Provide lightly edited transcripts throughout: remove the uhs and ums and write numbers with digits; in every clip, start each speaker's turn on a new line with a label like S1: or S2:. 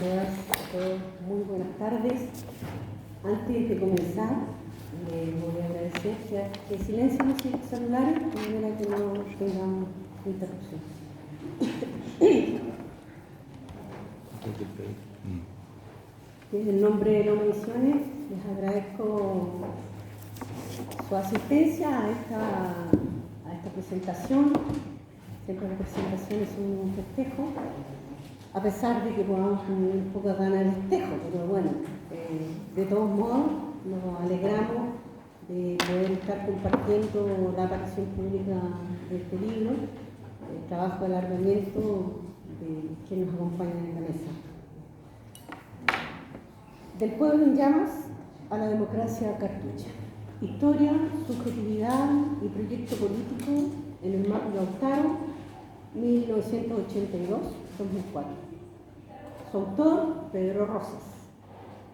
S1: todas, a todos, muy buenas tardes. Antes de comenzar, les voy a agradecer que silencien los celulares de manera que no tengamos interrupción. En el nombre de las Misiones, les agradezco su asistencia a esta presentación. Siempre las presentaciones son un festejo, a pesar de que podamos tener un poco ganas de festejo, pero bueno, de todos modos nos alegramos de poder estar compartiendo la aparición pública de este libro, el trabajo de alargamiento de quienes nos acompañan en la mesa. Del pueblo en llamas a la democracia cartucha. Historia, subjetividad y proyecto político en el mapa Lautaro, 1982-2004. Su autor, Pedro Rosas.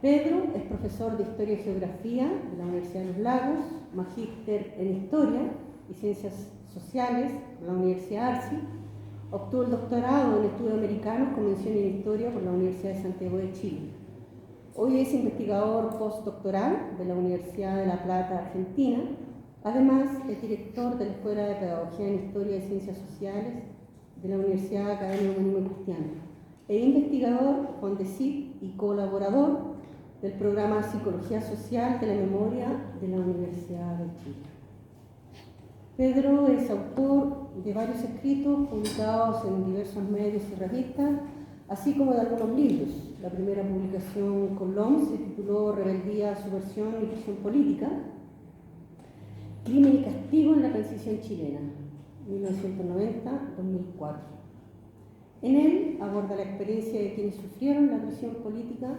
S1: Pedro es profesor de Historia y Geografía de la Universidad de los Lagos, magíster en Historia y Ciencias Sociales de la Universidad Arci. Obtuvo el doctorado en Estudios Americanos con mención en Historia por la Universidad de Santiago de Chile. Hoy es investigador postdoctoral de la Universidad de La Plata, Argentina. Además, es director de la Escuela de Pedagogía en Historia y Ciencias Sociales de la Universidad Academia Humanismo Cristiano. E investigador CONDECYT y colaborador del programa Psicología Social de la Memoria de la Universidad de Chile. Pedro es autor de varios escritos publicados en diversos medios y revistas, así como de algunos libros. La primera publicación con LOM se tituló Rebeldía, Subversión y Prisión Política, Crimen y Castigo en la Transición Chilena, 1990-2004. En él aborda la experiencia de quienes sufrieron la prisión política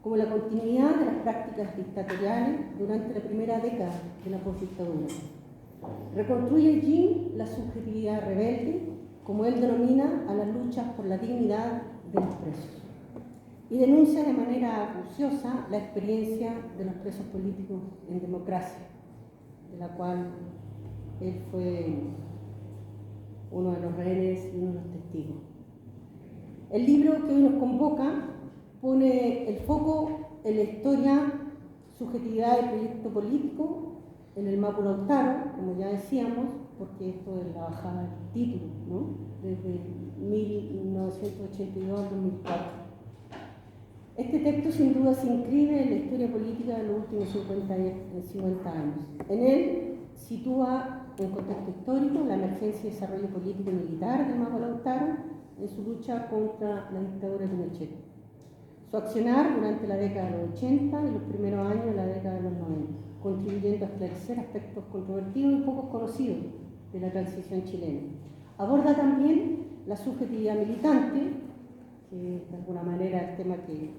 S1: como la continuidad de las prácticas dictatoriales durante la primera década de la postdictadura. Reconstruye allí la subjetividad rebelde, como él denomina a las luchas por la dignidad de los presos, y denuncia de manera acuciosa la experiencia de los presos políticos en democracia, de la cual él fue uno de los rehenes y uno de los testigos. El libro que hoy nos convoca pone el foco en la historia, subjetividad y proyecto político en el Mapu Lautaro, como ya decíamos, porque esto es la bajada del título, ¿no? Desde 1982 al 2004. Este texto sin duda se inscribe en la historia política de los últimos 50 años. En él sitúa en contexto histórico la emergencia y desarrollo político y militar del Mapu Lautaro en su lucha contra la dictadura de Pinochet. Su accionar durante la década de los 80 y los primeros años de la década de los 90, contribuyendo a esclarecer aspectos controvertidos y pocos conocidos de la transición chilena. Aborda también la subjetividad militante, que de alguna manera el tema que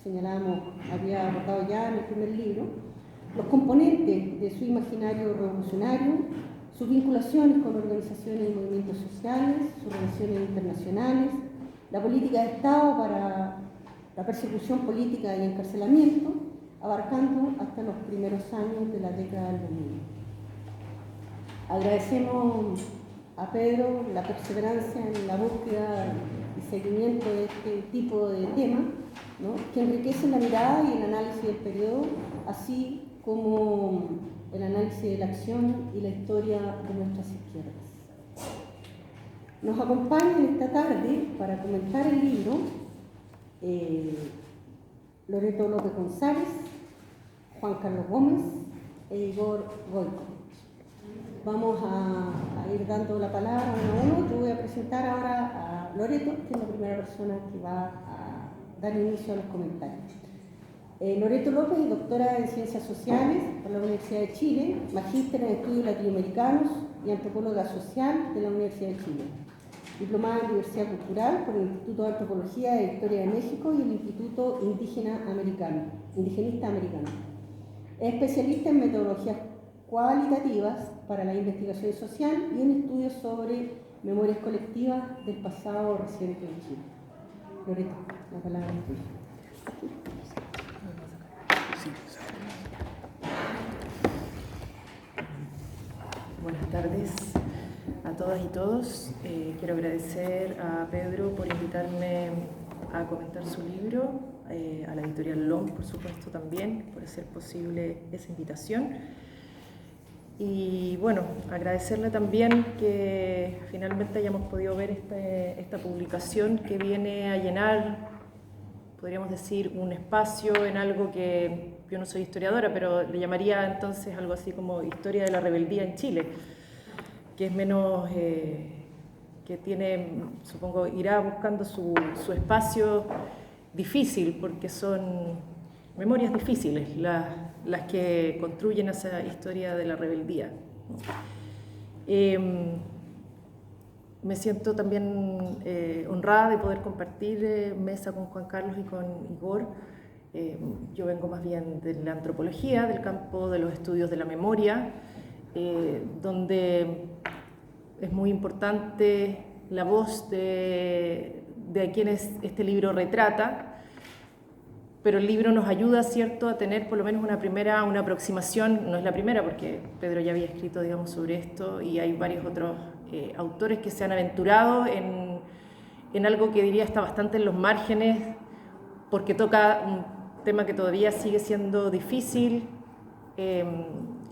S1: señalábamos había abordado ya en el primer libro, los componentes de su imaginario revolucionario, sus vinculaciones con organizaciones y movimientos sociales, sus relaciones internacionales, la política de Estado para la persecución política y encarcelamiento, abarcando hasta los primeros años de la década del 2000. Agradecemos a Pedro la perseverancia en la búsqueda y seguimiento de este tipo de temas, ¿no?, que enriquecen la mirada y el análisis del periodo, así como el análisis de la acción y la historia de nuestras izquierdas. Nos acompañan esta tarde para comentar el libro Loreto López González, Juan Carlos Gómez e Igor Goico. Vamos a ir dando la palabra uno a uno. Yo voy a presentar ahora a Loreto, que es la primera persona que va a dar inicio a los comentarios. Loreto López es doctora en Ciencias Sociales por la Universidad de Chile, magíster en Estudios Latinoamericanos y antropóloga social de la Universidad de Chile. Diplomada en Diversidad Cultural por el Instituto de Antropología e Historia de México y el Instituto Indigenista Americano. Es especialista en metodologías cualitativas para la investigación social y en estudios sobre memorias colectivas del pasado reciente de Chile. Loreto, la palabra es tuya.
S2: Buenas tardes a todas y todos. Quiero agradecer a Pedro por invitarme a comentar su libro, a la editorial LOM, por supuesto, también, por hacer posible esa invitación. Y bueno, agradecerle también que finalmente hayamos podido ver esta publicación que viene a llenar, podríamos decir, un espacio en algo que yo no soy historiadora, pero le llamaría entonces algo así como historia de la rebeldía en Chile, que es menos, que tiene, supongo, irá buscando su espacio difícil, porque son memorias difíciles las que construyen esa historia de la rebeldía. Me siento también honrada de poder compartir mesa con Juan Carlos y con Igor. Yo vengo más bien de la antropología, del campo de los estudios de la memoria, donde es muy importante la voz de quienes este libro retrata, pero el libro nos ayuda, ¿cierto?, a tener por lo menos una aproximación. No es la primera, porque Pedro ya había escrito, digamos, sobre esto, y hay varios otros autores que se han aventurado en algo que diría está bastante en los márgenes, porque toca un tema que todavía sigue siendo difícil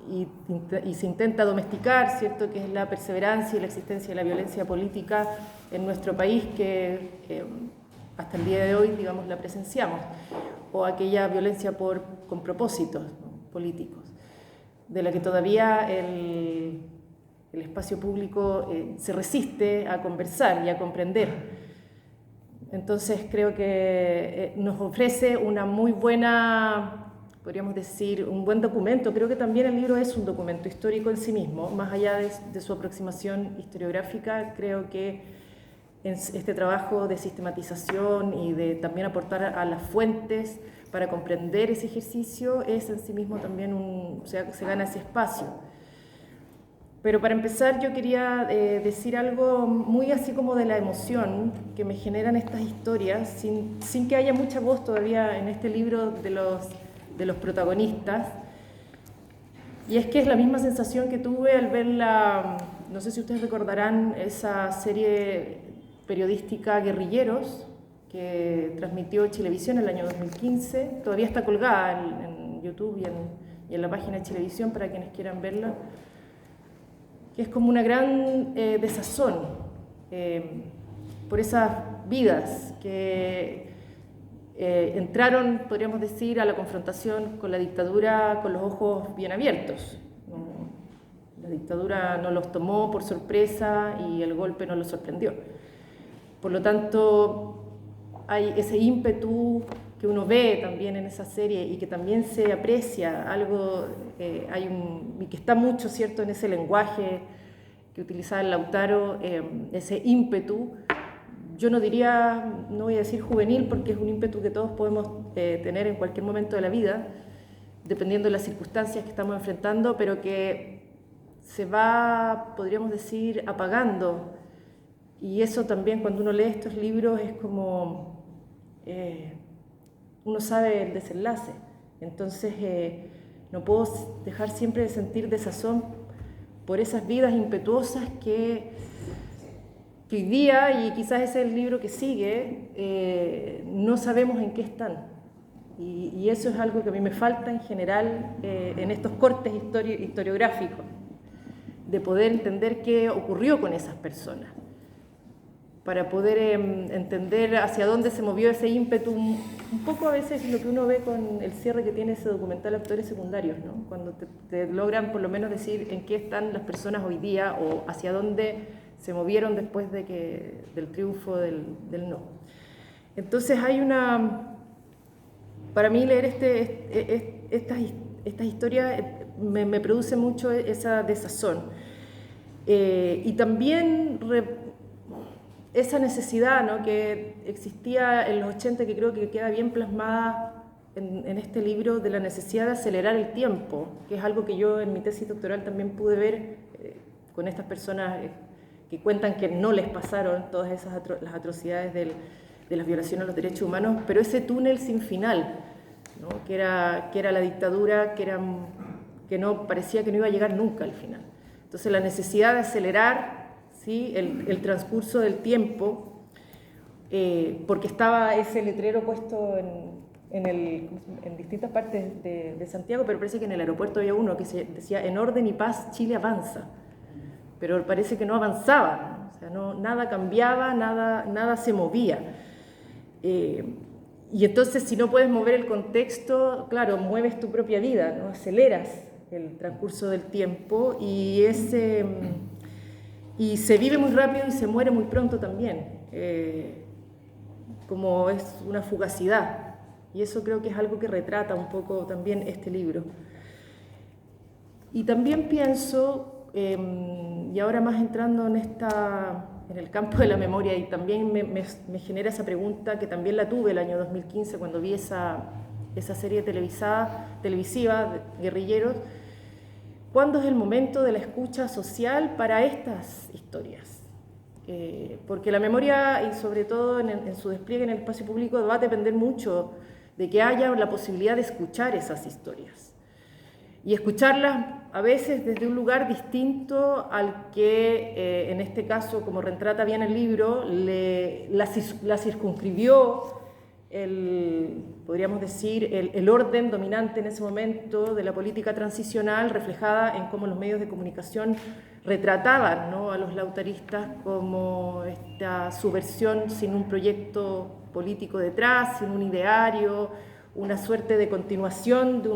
S2: y se intenta domesticar, ¿cierto?, que es la perseverancia y la existencia de la violencia política en nuestro país, que hasta el día de hoy, digamos, la presenciamos, o aquella violencia con propósitos, ¿no?, políticos, de la que todavía el espacio público se resiste a conversar y a comprender. Entonces creo que nos ofrece una muy buena, podríamos decir, un buen documento. Creo que también el libro es un documento histórico en sí mismo, más allá de su aproximación historiográfica. Creo que en este trabajo de sistematización y de también aportar a las fuentes para comprender ese ejercicio es en sí mismo también se gana ese espacio. Pero para empezar yo quería decir algo muy así como de la emoción que me generan estas historias, sin que haya mucha voz todavía en este libro de los protagonistas. Y es que es la misma sensación que tuve al ver no sé si ustedes recordarán esa serie periodística Guerrilleros, que transmitió Chilevisión en el año 2015, todavía está colgada en YouTube y en la página de Chilevisión para quienes quieran verla, que es como una gran desazón por esas vidas que entraron, podríamos decir, a la confrontación con la dictadura con los ojos bien abiertos. La dictadura no los tomó por sorpresa y el golpe no los sorprendió. Por lo tanto, hay ese ímpetu que uno ve también en esa serie y que también se aprecia algo, y que está mucho, ¿cierto?, en ese lenguaje que utilizaba el Lautaro, ese ímpetu. Yo no voy a decir juvenil, porque es un ímpetu que todos podemos tener en cualquier momento de la vida, dependiendo de las circunstancias que estamos enfrentando, pero que se va, podríamos decir, apagando. Y eso también, cuando uno lee estos libros, es como uno sabe el desenlace. Entonces no puedo dejar siempre de sentir desazón por esas vidas impetuosas que hoy día, y quizás ese es el libro que sigue, no sabemos en qué están. Y eso es algo que a mí me falta en general en estos cortes historiográficos, de poder entender qué ocurrió con esas personas, para poder entender hacia dónde se movió ese ímpetu, un poco a veces lo que uno ve con el cierre que tiene ese documental Actores Secundarios, ¿no? Cuando te logran por lo menos decir en qué están las personas hoy día o hacia dónde se movieron después del triunfo del no. Entonces para mí leer estas historias me produce mucho esa desazón. Y también esa necesidad, ¿no?, que existía en los 80, que creo que queda bien plasmada en este libro, de la necesidad de acelerar el tiempo, que es algo que yo en mi tesis doctoral también pude ver con estas personas que cuentan que no les pasaron todas las atrocidades de las violaciones a los derechos humanos, pero ese túnel sin final, ¿no?, que era la dictadura, que no parecía que no iba a llegar nunca al final. Entonces la necesidad de acelerar, ¿sí?, el transcurso del tiempo, porque estaba ese letrero puesto en distintas partes de Santiago, pero parece que en el aeropuerto había uno que decía: en orden y paz, Chile avanza. Pero parece que no avanzaba, ¿no? O sea, nada cambiaba, nada se movía. Y entonces, si no puedes mover el contexto, claro, mueves tu propia vida, ¿no? Aceleras el transcurso del tiempo y se vive muy rápido y se muere muy pronto también, como es una fugacidad. Y eso creo que es algo que retrata un poco también este libro. Y también pienso, y ahora más entrando en el campo de la memoria, y también me genera esa pregunta que también la tuve el año 2015 cuando vi esa serie televisiva, Guerrilleros: ¿cuándo es el momento de la escucha social para estas historias? Porque la memoria, y sobre todo en su despliegue en el espacio público, va a depender mucho de que haya la posibilidad de escuchar esas historias. Y escucharlas a veces desde un lugar distinto al que, en este caso, como retrata bien el libro, la circunscribió podríamos decir, el orden dominante en ese momento de la política transicional, reflejada en cómo los medios de comunicación retrataban, ¿no?, a los lautaristas como esta subversión sin un proyecto político detrás, sin un ideario, una suerte de continuación de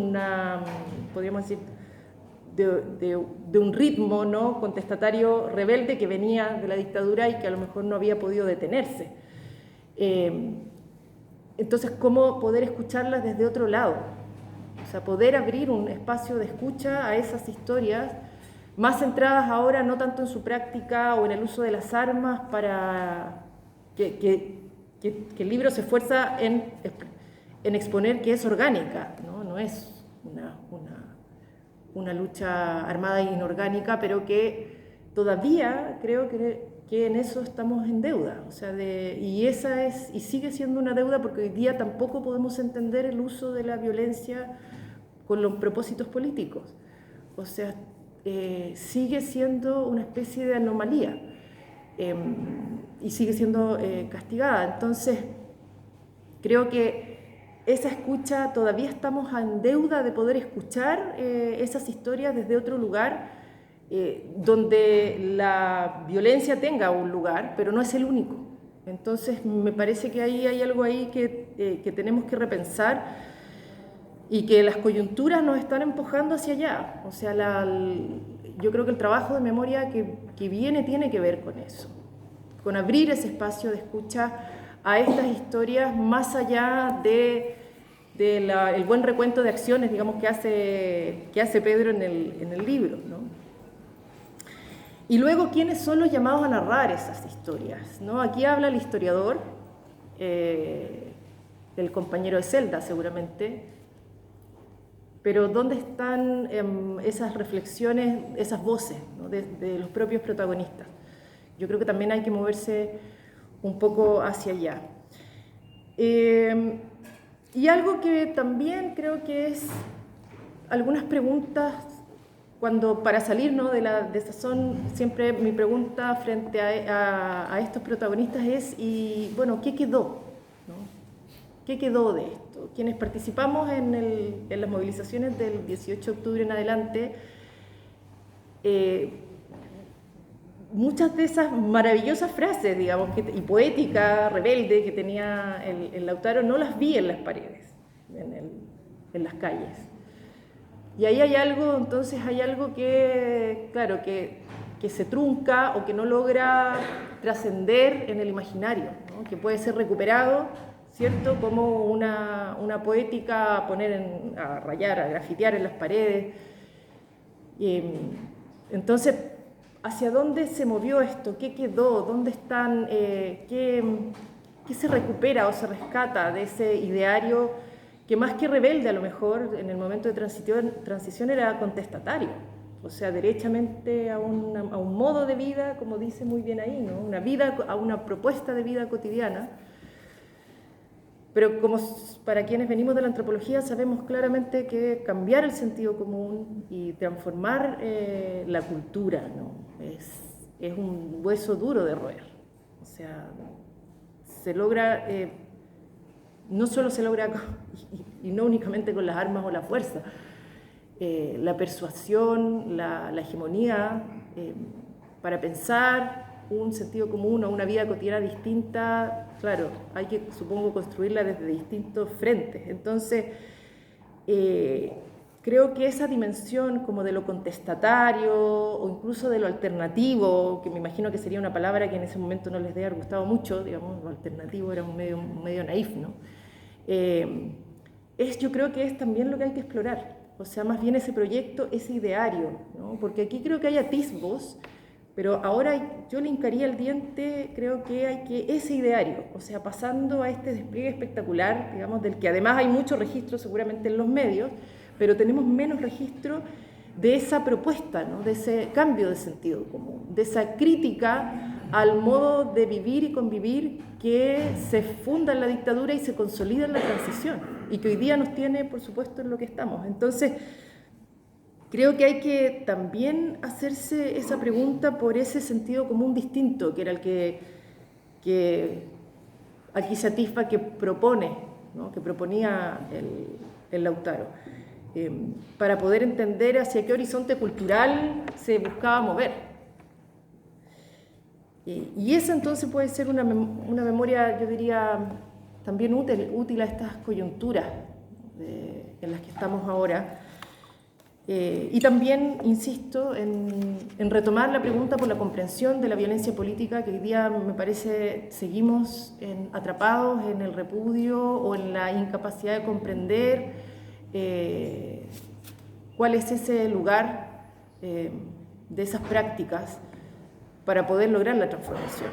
S2: podríamos decir, de un ritmo, ¿no?, contestatario rebelde que venía de la dictadura y que a lo mejor no había podido detenerse. Entonces, ¿cómo poder escucharlas desde otro lado? O sea, poder abrir un espacio de escucha a esas historias, más centradas ahora no tanto en su práctica o en el uso de las armas, para que el libro se esfuerza en exponer que es orgánica, no es una lucha armada e inorgánica, pero que todavía creo que en eso estamos en deuda, o sea, y sigue siendo una deuda, porque hoy día tampoco podemos entender el uso de la violencia con los propósitos políticos. O sea, sigue siendo una especie de anomalía y sigue siendo castigada. Entonces, creo que esa escucha, todavía estamos en deuda de poder escuchar esas historias desde otro lugar, donde la violencia tenga un lugar, pero no es el único. Entonces me parece que ahí hay algo ahí que tenemos que repensar, y que las coyunturas nos están empujando hacia allá. O sea, yo creo que el trabajo de memoria que viene tiene que ver con eso, con abrir ese espacio de escucha a estas historias, más allá el buen recuento de acciones, digamos, que hace Pedro en el libro, ¿no? Y luego, ¿quiénes son los llamados a narrar esas historias, ¿no? Aquí habla el historiador, el compañero de celda seguramente, pero ¿dónde están esas reflexiones, esas voces, ¿no?, de los propios protagonistas? Yo creo que también hay que moverse un poco hacia allá. Y algo que también creo que es algunas preguntas, para salir, ¿no?, de la desazón, siempre mi pregunta frente a estos protagonistas es: y bueno, ¿qué quedó? ¿No? ¿Qué quedó de esto? Quienes participamos en las movilizaciones del 18 de octubre en adelante, muchas de esas maravillosas frases, digamos, y poética, rebelde, que tenía el Lautaro, no las vi en las paredes, en las calles. Y ahí hay algo, entonces hay algo que, claro, que se trunca o que no logra trascender en el imaginario, ¿no?, que puede ser recuperado, ¿cierto?, como una poética a rayar, a grafitear en las paredes. Entonces, ¿hacia dónde se movió esto? ¿Qué quedó? ¿Dónde están? ¿Qué se recupera o se rescata de ese ideario que, más que rebelde, a lo mejor en el momento de transición era contestatario? O sea, derechamente a un modo de vida, como dice muy bien ahí, ¿no?, a una propuesta de vida cotidiana. Pero como para quienes venimos de la antropología sabemos claramente que cambiar el sentido común y transformar la cultura, ¿no?, es un hueso duro de roer. O sea, se logra, no solo se logra, y no únicamente con las armas o la fuerza, la persuasión, la hegemonía, para pensar un sentido común o una vida cotidiana distinta, claro, hay que, supongo, construirla desde distintos frentes. Entonces, creo que esa dimensión como de lo contestatario o incluso de lo alternativo, que me imagino que sería una palabra que en ese momento no les debe haber gustado mucho, digamos, lo alternativo era un medio naif, ¿no? Yo creo que es también lo que hay que explorar, o sea, más bien ese proyecto, ese ideario, ¿no? Porque aquí creo que hay atisbos, pero ahora yo le hincaría el diente, creo que hay que ese ideario, o sea, pasando a este despliegue espectacular, digamos, del que además hay mucho registro seguramente en los medios, pero tenemos menos registro de esa propuesta, ¿no? De ese cambio de sentido común, de esa crítica al modo de vivir y convivir que se funda en la dictadura y se consolida en la transición, y que hoy día nos tiene, por supuesto, en lo que estamos. Entonces, creo que hay que también hacerse esa pregunta por ese sentido común distinto, que era el que aquí se atisba, que propone, ¿no? Que proponía el Lautaro, para poder entender hacia qué horizonte cultural se buscaba mover. Y esa entonces puede ser una memoria, yo diría, también útil a estas coyunturas en las que estamos ahora. Y también, insisto, en retomar la pregunta por la comprensión de la violencia política, que hoy día me parece seguimos atrapados en el repudio o en la incapacidad de comprender cuál es ese lugar de esas prácticas para poder lograr la transformación.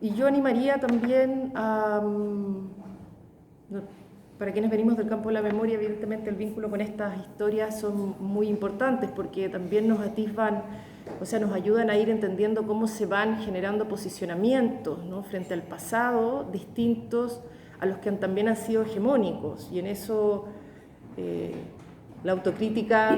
S2: Y yo animaría también a... Para quienes venimos del campo de la memoria, evidentemente el vínculo con estas historias son muy importantes porque también nos atisban, o sea, nos ayudan a ir entendiendo cómo se van generando posicionamientos, ¿no? Frente al pasado, distintos a los que también han sido hegemónicos. Y en eso la autocrítica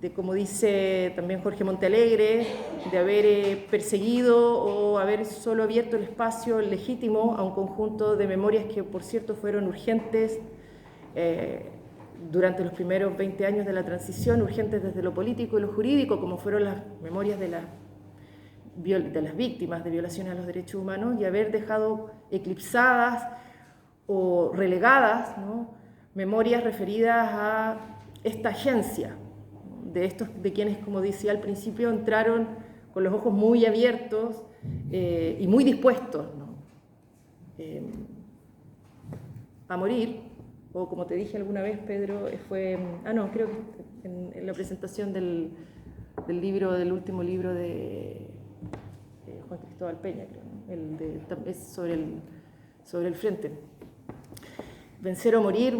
S2: de, como dice también Jorge Montealegre, de haber perseguido o haber solo abierto el espacio legítimo a un conjunto de memorias que, por cierto, fueron urgentes durante los primeros 20 años de la transición, urgentes desde lo político y lo jurídico, como fueron las memorias de las víctimas de violaciones a los derechos humanos, y haber dejado eclipsadas o relegadas, ¿no? Memorias referidas a esta agencia, de quienes, como decía al principio, entraron con los ojos muy abiertos y muy dispuestos, ¿no? A morir, o como te dije alguna vez, Pedro, creo que en la presentación del último libro de Juan Cristóbal Peña, creo, ¿no? Es sobre el frente. Vencer o morir,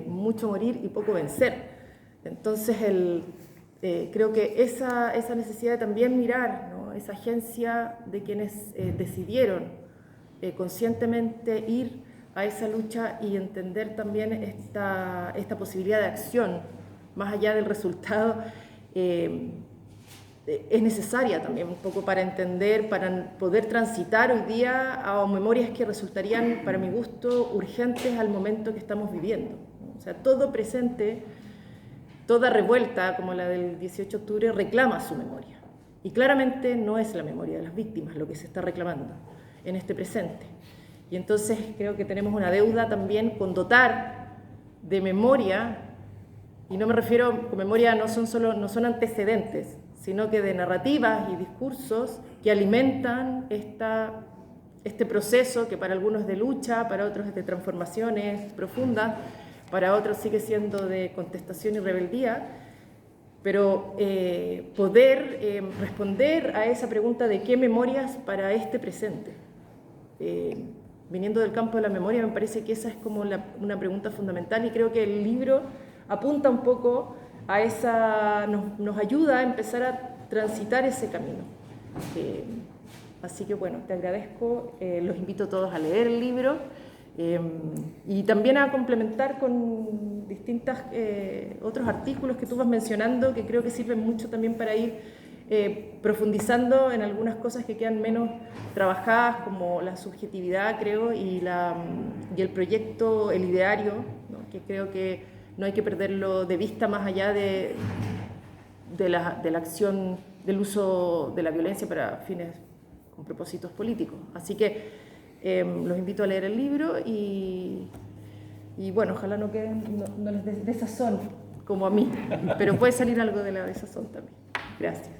S2: mucho morir y poco vencer. Entonces, creo que esa necesidad de también mirar, ¿no? Esa agencia de quienes decidieron conscientemente ir a esa lucha y entender también esta posibilidad de acción, más allá del resultado, es necesaria también un poco para entender, para poder transitar hoy día a memorias que resultarían, para mi gusto, urgentes al momento que estamos viviendo, ¿no? O sea, todo presente, toda revuelta como la del 18 de octubre reclama su memoria. Y claramente no es la memoria de las víctimas lo que se está reclamando en este presente. Y entonces creo que tenemos una deuda también con dotar de memoria, y no me refiero, con memoria no son antecedentes, sino que de narrativas y discursos que alimentan este proceso que para algunos es de lucha, para otros es de transformaciones profundas, para otros sigue siendo de contestación y rebeldía, pero poder responder a esa pregunta de qué memorias para este presente. Viniendo del campo de la memoria, me parece que esa es como una pregunta fundamental, y creo que el libro apunta un poco a esa, nos ayuda a empezar a transitar ese camino. Así que bueno, te agradezco, los invito a todos a leer el libro y también a complementar con distintos otros artículos que tú vas mencionando, que creo que sirven mucho también para ir profundizando en algunas cosas que quedan menos trabajadas, como la subjetividad, creo, y el proyecto, el ideario, ¿no? Que creo que no hay que perderlo de vista más allá de la acción, del uso de la violencia para fines con propósitos políticos. Así que los invito a leer el libro y bueno, ojalá no les dé desazón como a mí, pero puede salir algo de la desazón también. Gracias.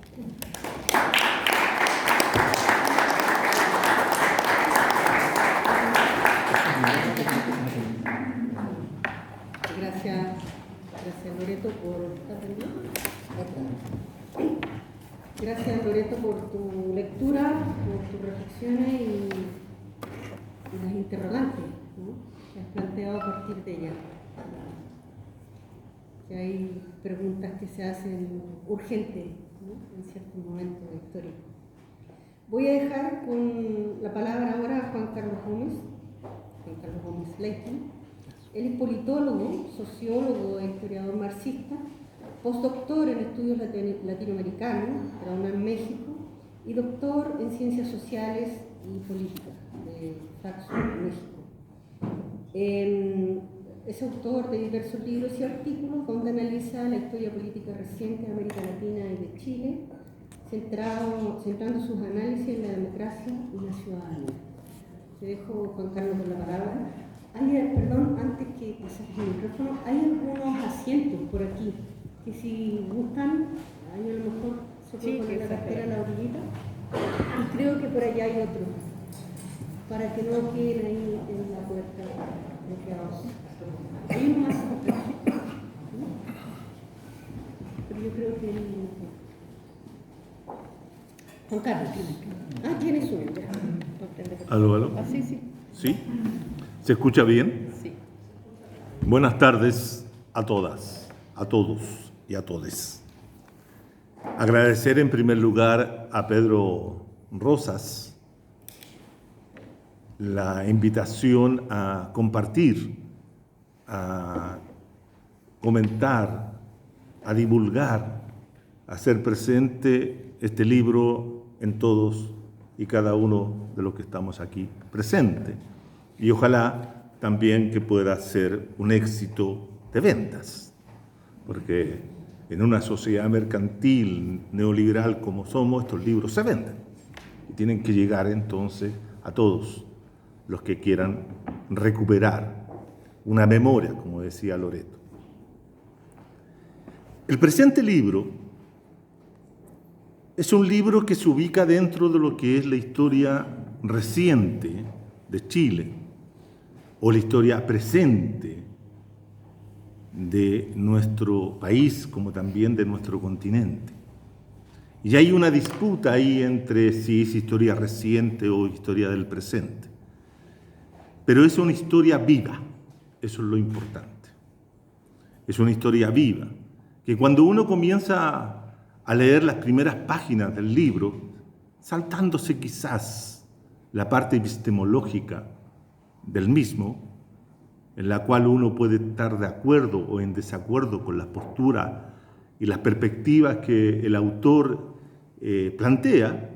S1: Gracias Loreto Gracias Loreto por tu lectura, por tus reflexiones y las interrogantes, ¿no?, que has planteado a partir de ella. Que hay preguntas que se hacen urgentes, ¿no?, en ciertos momentos históricos. Voy a dejar con la palabra ahora a Juan Carlos Gómez Leighton. Él es politólogo, sociólogo e historiador marxista, postdoctor en estudios latinoamericanos de la UNAM México y doctor en ciencias sociales y políticas de Saxo, México. Es autor de diversos libros y artículos donde analiza la historia política reciente de América Latina y de Chile, centrando sus análisis en la democracia y la ciudadanía. Te dejo, Juan Carlos, con la palabra. Perdón, antes que saques el micrófono, hay algunos asientos por aquí que si gustan, ahí a lo mejor se puede poner la cartera a la orillita, y creo que por allá hay otro, para que no queden ahí en la puerta bloqueados. Hay unos asientos, pero yo creo que Juan Carlos tiene suyo.
S3: ¿Aló?
S2: Sí.
S3: ¿Sí? ¿Se escucha bien?
S2: Sí.
S3: Buenas tardes a todas, a todos y a todes. Agradecer en primer lugar a Pedro Rosas la invitación a compartir, a comentar, a divulgar, a hacer presente este libro en todos y cada uno de los que estamos aquí presentes. Y ojalá también que pueda ser un éxito de ventas, porque en una sociedad mercantil, neoliberal como somos, estos libros se venden y tienen que llegar entonces a todos los que quieran recuperar una memoria, como decía Loreto. El presente libro es un libro que se ubica dentro de lo que es la historia reciente de Chile, o la historia presente de nuestro país, como también de nuestro continente. Y hay una disputa ahí entre si es historia reciente o historia del presente. Pero es una historia viva, eso es lo importante. Es una historia viva, que cuando uno comienza a leer las primeras páginas del libro, saltándose quizás la parte epistemológica del mismo, en la cual uno puede estar de acuerdo o en desacuerdo con las posturas y las perspectivas que el autor plantea,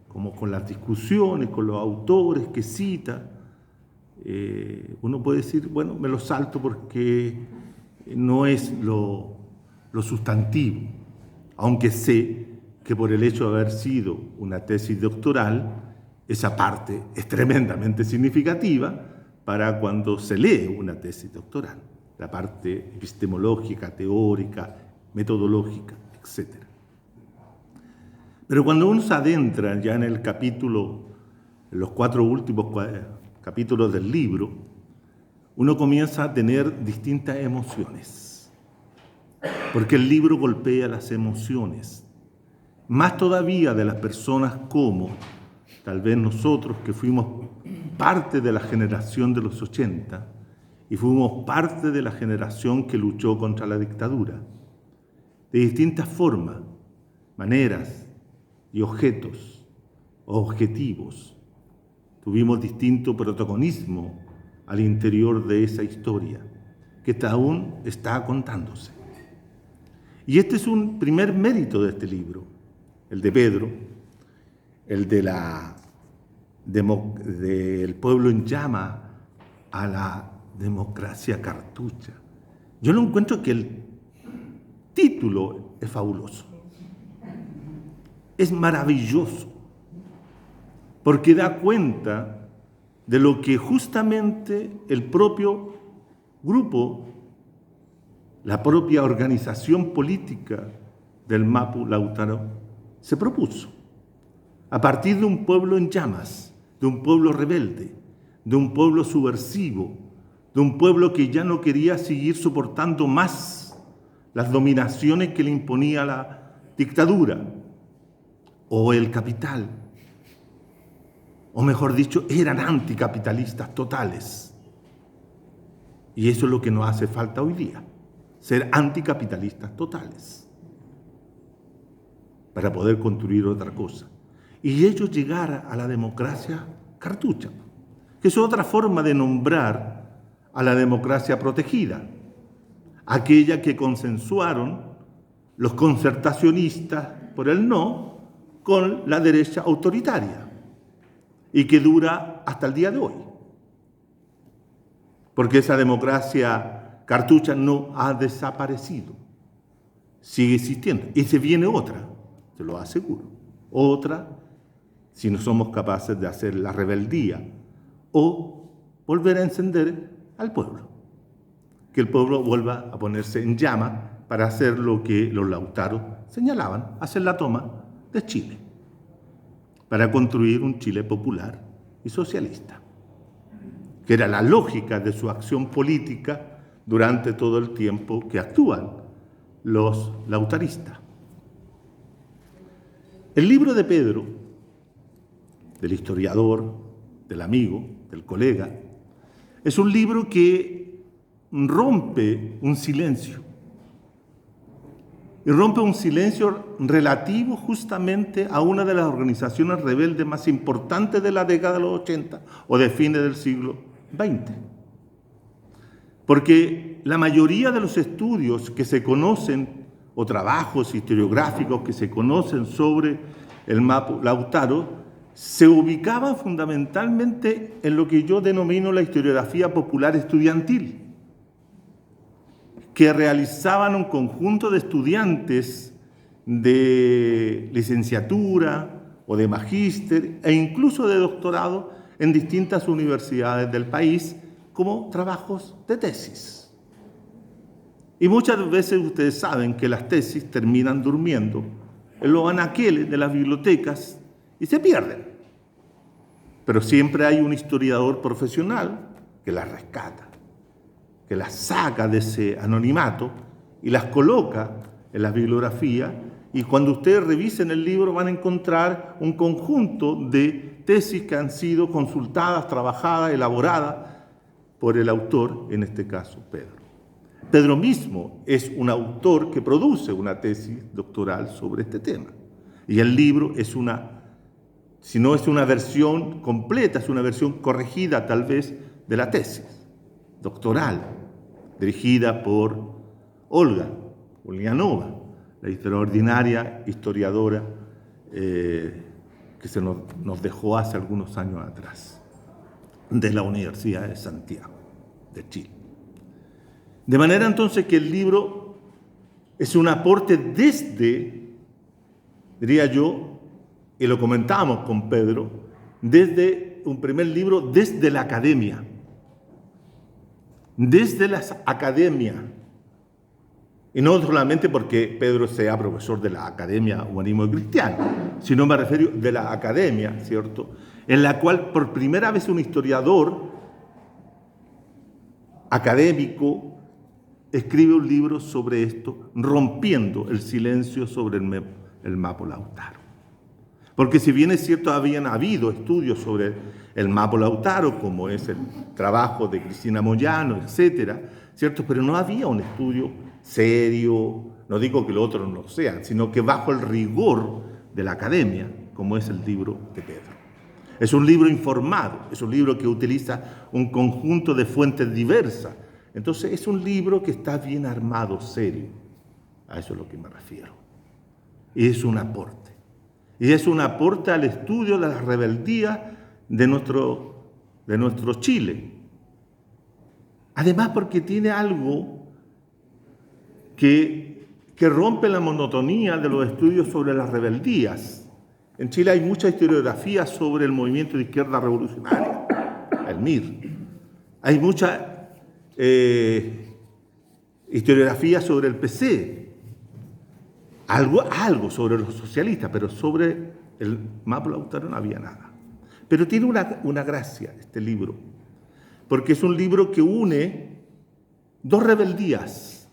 S3: como con las discusiones, con los autores que cita, uno puede decir, bueno, me lo salto porque no es lo sustantivo, aunque sé que por el hecho de haber sido una tesis doctoral, esa parte es tremendamente significativa para cuando se lee una tesis doctoral, la parte epistemológica, teórica, metodológica, etc. Pero cuando uno se adentra ya en el capítulo, en los 4 últimos capítulos del libro, uno comienza a tener distintas emociones, porque el libro golpea las emociones, más todavía de las personas como tal vez nosotros que fuimos parte de la generación de los 80 y fuimos parte de la generación que luchó contra la dictadura. De distintas formas, maneras y objetos o objetivos. Tuvimos distinto protagonismo al interior de esa historia, que aún está contándose. Y este es un primer mérito de este libro, el de Pedro, el de del pueblo en llama a la democracia cartucha. Yo no encuentro que el título es fabuloso. Es maravilloso, porque da cuenta de lo que justamente el propio grupo, la propia organización política del Mapu Lautaro se propuso. A partir de un pueblo en llamas, de un pueblo rebelde, de un pueblo subversivo, de un pueblo que ya no quería seguir soportando más las dominaciones que le imponía la dictadura o el capital, o mejor dicho, eran anticapitalistas totales. Y eso es lo que nos hace falta hoy día, ser anticapitalistas totales, para poder construir otra cosa. Y ellos llegar a la democracia cartucha, que es otra forma de nombrar a la democracia protegida, aquella que consensuaron los concertacionistas por el no con la derecha autoritaria y que dura hasta el día de hoy. Porque esa democracia cartucha no ha desaparecido, sigue existiendo. Y se viene otra, te lo aseguro, otra, si no somos capaces de hacer la rebeldía o volver a encender al pueblo. Que el pueblo vuelva a ponerse en llama para hacer lo que los Lautaros señalaban, hacer la toma de Chile, para construir un Chile popular y socialista, que era la lógica de su acción política durante todo el tiempo que actúan los lautaristas. El libro de Pedro, del historiador, del amigo, del colega, es un libro que rompe un silencio. Y rompe un silencio relativo justamente a una de las organizaciones rebeldes más importantes de la década de los 80 o de fines del siglo XX. Porque la mayoría de los estudios que se conocen o trabajos historiográficos que se conocen sobre el Mapu Lautaro se ubicaban fundamentalmente en lo que yo denomino la historiografía popular estudiantil, que realizaban un conjunto de estudiantes de licenciatura o de magíster e incluso de doctorado en distintas universidades del país como trabajos de tesis. Y muchas veces ustedes saben que las tesis terminan durmiendo en los anaqueles de las bibliotecas y se pierden. Pero siempre hay un historiador profesional que las rescata, que las saca de ese anonimato y las coloca en la bibliografía, y cuando ustedes revisen el libro van a encontrar un conjunto de tesis que han sido consultadas, trabajadas, elaboradas por el autor, en este caso Pedro. Pedro mismo es un autor que produce una tesis doctoral sobre este tema, y el libro es si no es una versión completa, es una versión corregida tal vez de la tesis doctoral, dirigida por Olga Ulianova, la extraordinaria historiadora que nos dejó hace algunos años atrás, de la Universidad de Santiago, de Chile. De manera entonces que el libro es un aporte desde, diría yo, y lo comentábamos con Pedro, desde un primer libro, desde la academia. Desde las academias, y no solamente porque Pedro sea profesor de la Academia Humanismo Cristiano, sino me refiero de la academia, ¿cierto?, en la cual por primera vez un historiador académico escribe un libro sobre esto, rompiendo el silencio sobre el Mapu Lautaro. Porque si bien es cierto, habían habido estudios sobre el Mapu Lautaro, como es el trabajo de Cristina Moyano, etcétera, ¿cierto? Pero no había un estudio serio, no digo que los otros no sean, sino que bajo el rigor de la academia, como es el libro de Pedro. Es un libro informado, es un libro que utiliza un conjunto de fuentes diversas. Entonces es un libro que está bien armado, serio. A eso es lo que me refiero. Y es un aporte. y es un aporte al estudio de las rebeldías de nuestro Chile. Además, porque tiene algo que rompe la monotonía de los estudios sobre las rebeldías. En Chile hay mucha historiografía sobre el movimiento de izquierda revolucionaria, el MIR. Hay mucha historiografía sobre el PC. Algo sobre los socialistas, pero sobre el Mapo Lautaro no había nada. Pero tiene una gracia este libro, porque es un libro que une dos rebeldías,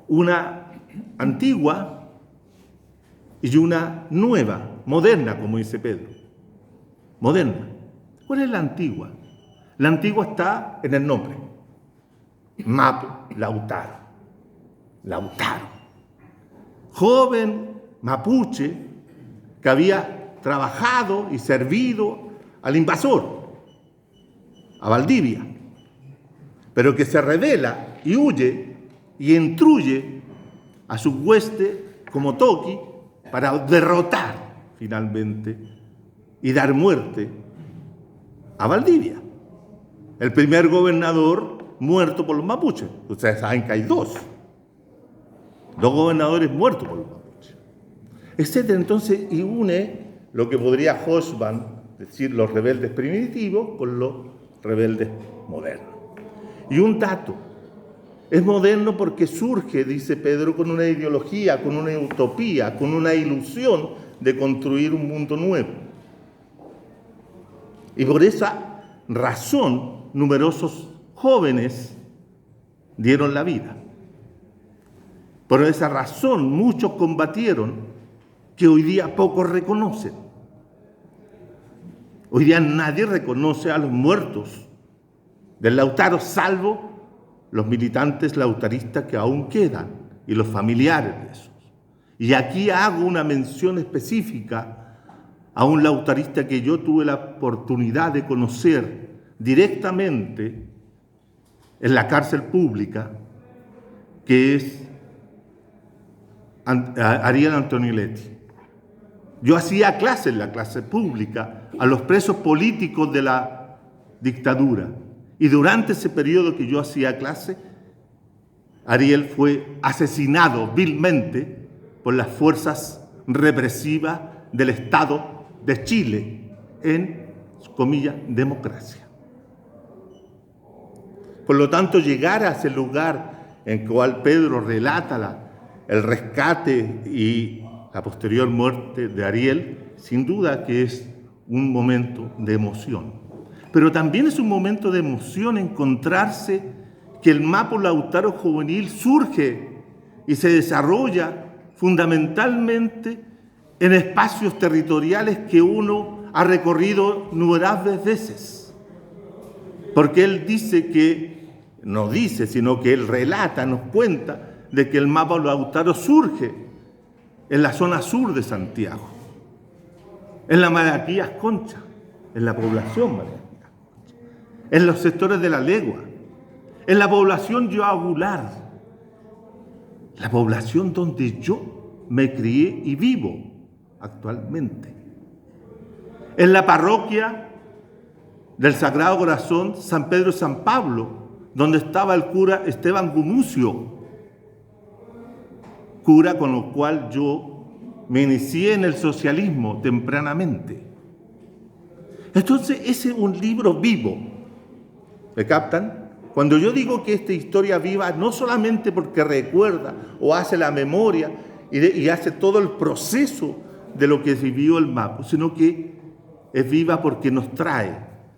S3: una antigua y una nueva, moderna, como dice Pedro. Moderna. ¿Cuál es la antigua? La antigua está en el nombre. Mapo Lautaro. Lautaro. Joven mapuche que había trabajado y servido al invasor, a Valdivia, pero que se rebela y huye y intruye a su hueste como Toqui para derrotar finalmente y dar muerte a Valdivia, el primer gobernador muerto por los mapuches. Ustedes saben que hay dos gobernadores muertos por los mapuches, etcétera. Entonces, y une lo que podría Hobsbawm decir los rebeldes primitivos con los rebeldes modernos. Y un dato, es moderno porque surge, dice Pedro, con una ideología, con una utopía, con una ilusión de construir un mundo nuevo. Y por esa razón, numerosos jóvenes dieron la vida. Por esa razón, muchos combatieron que hoy día pocos reconocen. Hoy día nadie reconoce a los muertos del Lautaro, salvo los militantes lautaristas que aún quedan y los familiares de esos. Y aquí hago una mención específica a un lautarista que yo tuve la oportunidad de conocer directamente en la cárcel pública, que es Ariel Antoniletti. Yo hacía clase en la clase pública a los presos políticos de la dictadura. Y durante ese periodo que yo hacía clase, Ariel fue asesinado vilmente por las fuerzas represivas del Estado de Chile en, comillas, democracia. Por lo tanto, llegar a ese lugar en el cual Pedro relata el rescate y la posterior muerte de Ariel, sin duda que es un momento de emoción. Pero también es un momento de emoción encontrarse que el Mapo Lautaro juvenil surge y se desarrolla fundamentalmente en espacios territoriales que uno ha recorrido innumerables veces. Porque él dice que, no dice, sino que él relata, nos cuenta, de que el Mapo Lautaro surge en la zona sur de Santiago, en la Malaquías Concha, en la población Malaquías Concha, en los sectores de la Legua, en la población Yoagular, la población donde yo me crié y vivo actualmente, en la parroquia del Sagrado Corazón San Pedro y San Pablo, donde estaba el cura Esteban Gumucio, cura con lo cual yo me inicié en el socialismo tempranamente. Entonces, ese es un libro vivo. ¿Me captan? Cuando yo digo que esta historia viva, no solamente porque recuerda o hace la memoria y hace todo el proceso de lo que vivió el Mapo, sino que es viva porque nos trae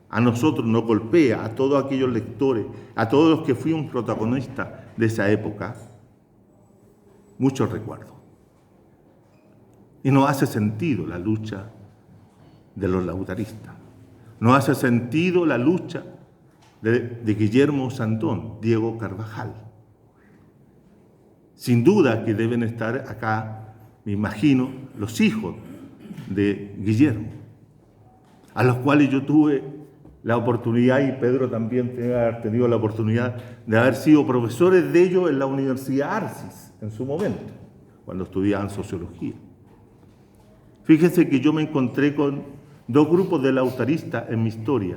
S3: a nosotros, nos golpea a todos aquellos lectores, a todos los que fuimos protagonistas de esa época, muchos recuerdos. Y nos hace sentido la lucha de los lautaristas. Nos hace sentido la lucha de Guillermo Sandón, Diego Carvajal. Sin duda que deben estar acá, me imagino, los hijos de Guillermo, a los cuales yo tuve la oportunidad, y Pedro también debe haber tenido la oportunidad de haber sido profesores de ellos en la Universidad Arcis, en su momento, cuando estudiaban sociología. Fíjense que yo me encontré con dos grupos de lautaristas en mi historia,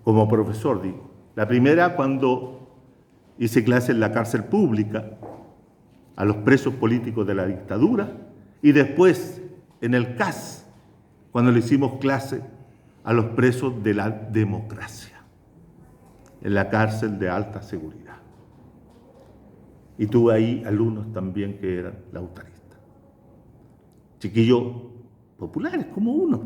S3: como profesor, digo. La primera, cuando hice clase en la cárcel pública a los presos políticos de la dictadura, y después en el CAS, cuando le hicimos clase a los presos de la democracia, en la cárcel de alta seguridad. Y tuve ahí alumnos también que eran lautaristas. Chiquillos populares, como uno.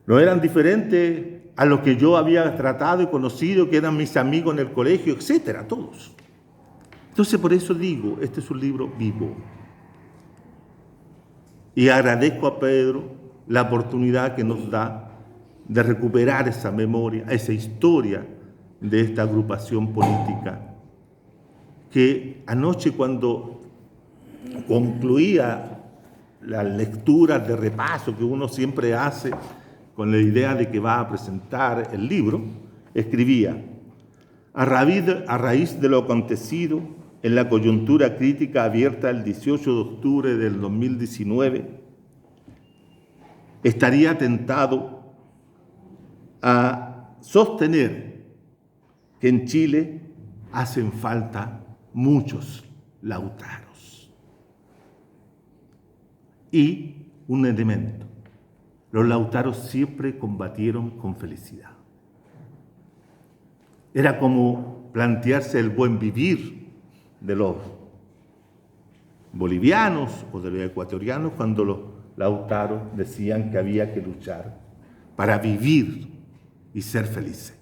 S3: No eran diferentes a los que yo había tratado y conocido, que eran mis amigos en el colegio, etcétera, todos. Entonces, por eso digo, este es un libro vivo. Y agradezco a Pedro la oportunidad que nos da de recuperar esa memoria, esa historia de esta agrupación política, que anoche, cuando concluía las lecturas de repaso que uno siempre hace con la idea de que va a presentar el libro, escribía: a raíz de lo acontecido en la coyuntura crítica abierta el 18 de octubre del 2019, estaría tentado a sostener que en Chile hacen falta muchos lautaros. Y un elemento: los lautaros siempre combatieron con felicidad. Era como plantearse el buen vivir de los bolivianos o de los ecuatorianos cuando los lautaros decían que había que luchar para vivir y ser felices.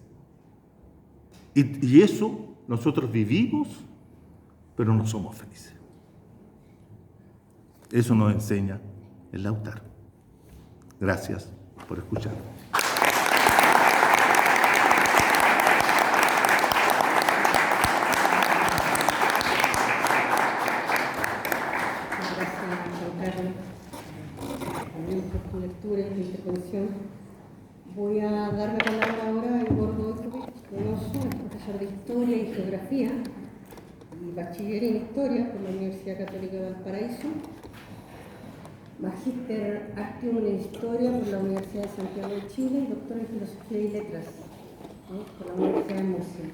S3: Y eso nosotros vivimos, pero no somos felices. Eso nos enseña el lautaro. Gracias por escuchar.
S1: Por tu lectura y tu intervención. Voy a dar la palabra ahora a Igor Dojkovic Donoso, profesor de Historia y Geografía y bachiller en Historia por la Universidad Católica de Valparaíso, magíster actium en Historia por la Universidad de Santiago de Chile y doctor en Filosofía y Letras, ¿no?, por la Universidad de Murcia.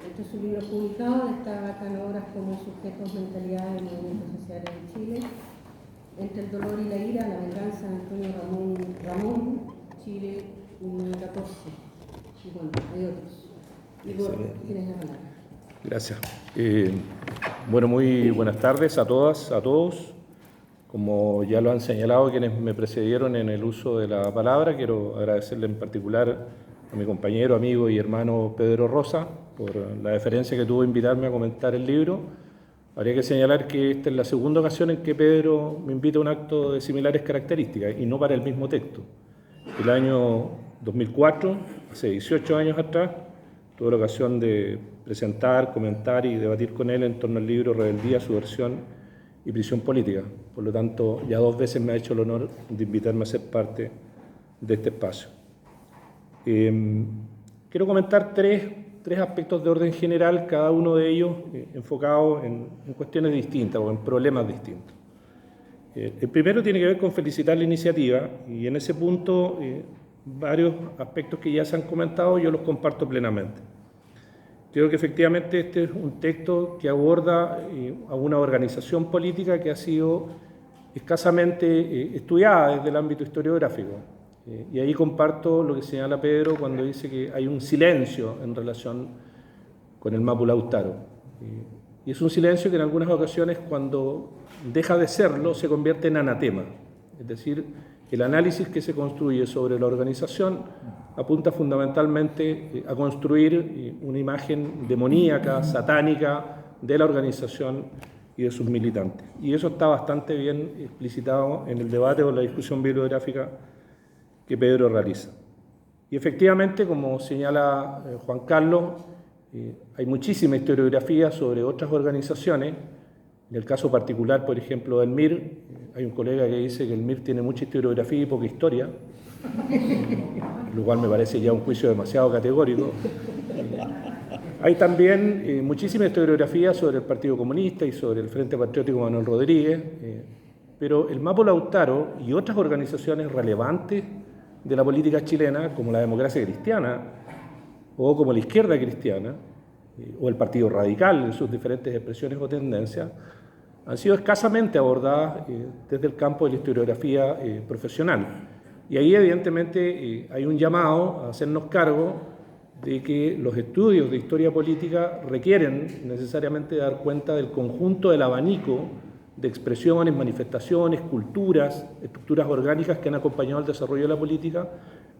S1: Este es un libro publicado, destacan obras como Sujetos, Mentalidades y Movimientos Sociales en Chile, Entre el dolor y la ira, la venganza de Antonio Ramón, Chile 1914. Y bueno, hay otros. Igor, tienes la palabra.
S4: Gracias. Bueno, muy buenas tardes a todas, a todos. Como ya lo han señalado quienes me precedieron en el uso de la palabra, quiero agradecerle en particular a mi compañero, amigo y hermano Pedro Rosa por la deferencia que tuvo de invitarme a comentar el libro. Habría que señalar que esta es la segunda ocasión en que Pedro me invita a un acto de similares características y no para el mismo texto. El año 2004, hace 18 años atrás, tuve la ocasión de presentar, comentar y debatir con él en torno al libro Rebeldía, Subversión y Prisión Política. Por lo tanto, ya 2 veces me ha hecho el honor de invitarme a ser parte de este espacio. Quiero comentar tres aspectos de orden general, cada uno de ellos enfocado en cuestiones distintas o en problemas distintos. El primero tiene que ver con felicitar la iniciativa y en ese punto varios aspectos que ya se han comentado yo los comparto plenamente. Creo que efectivamente este es un texto que aborda a una organización política que ha sido escasamente estudiada desde el ámbito historiográfico. Y ahí comparto lo que señala Pedro cuando dice que hay un silencio en relación con el Mapu Lautaro. Y es un silencio que en algunas ocasiones, cuando deja de serlo, se convierte en anatema. Es decir, el análisis que se construye sobre la organización apunta fundamentalmente a construir una imagen demoníaca, satánica de la organización y de sus militantes. Y eso está bastante bien explicitado en el debate o la discusión bibliográfica que Pedro realiza. Y efectivamente, como señala Juan Carlos, hay muchísima historiografía sobre otras organizaciones. En el caso particular, por ejemplo, del MIR, hay un colega que dice que el MIR tiene mucha historiografía y poca historia, lo cual me parece ya un juicio demasiado categórico. Hay también muchísima historiografía sobre el Partido Comunista y sobre el Frente Patriótico Manuel Rodríguez. pero el Mapo Lautaro y otras organizaciones relevantes de la política chilena, como la Democracia Cristiana o como la Izquierda Cristiana, o el Partido Radical en sus diferentes expresiones o tendencias, han sido escasamente abordadas desde el campo de la historiografía profesional. Y ahí evidentemente hay un llamado a hacernos cargo de que los estudios de historia política requieren necesariamente dar cuenta del conjunto del abanico de expresiones, manifestaciones, culturas, estructuras orgánicas que han acompañado el desarrollo de la política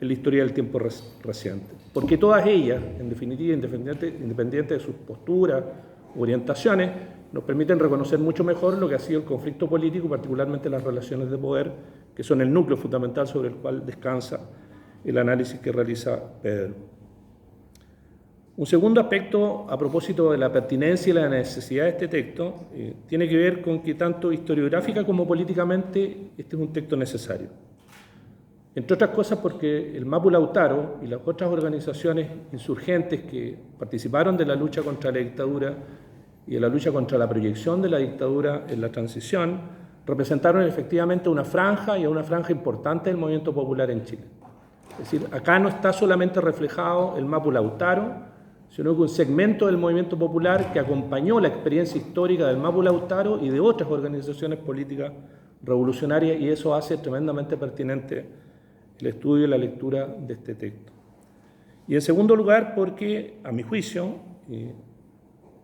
S4: en la historia del tiempo reciente. Porque todas ellas, en definitiva, independiente de sus posturas, orientaciones, nos permiten reconocer mucho mejor lo que ha sido el conflicto político, particularmente las relaciones de poder, que son el núcleo fundamental sobre el cual descansa el análisis que realiza Pedro. Un segundo aspecto, a propósito de la pertinencia y la necesidad de este texto, tiene que ver con que tanto historiográfica como políticamente este es un texto necesario. Entre otras cosas porque el Mapo Lautaro y las otras organizaciones insurgentes que participaron de la lucha contra la dictadura y de la lucha contra la proyección de la dictadura en la transición, representaron efectivamente una franja y una franja importante del movimiento popular en Chile. Es decir, acá no está solamente reflejado el Mapo Lautaro, sino que un segmento del movimiento popular que acompañó la experiencia histórica del Mapo Lautaro y de otras organizaciones políticas revolucionarias, y eso hace tremendamente pertinente el estudio y la lectura de este texto. Y en segundo lugar, porque, a mi juicio,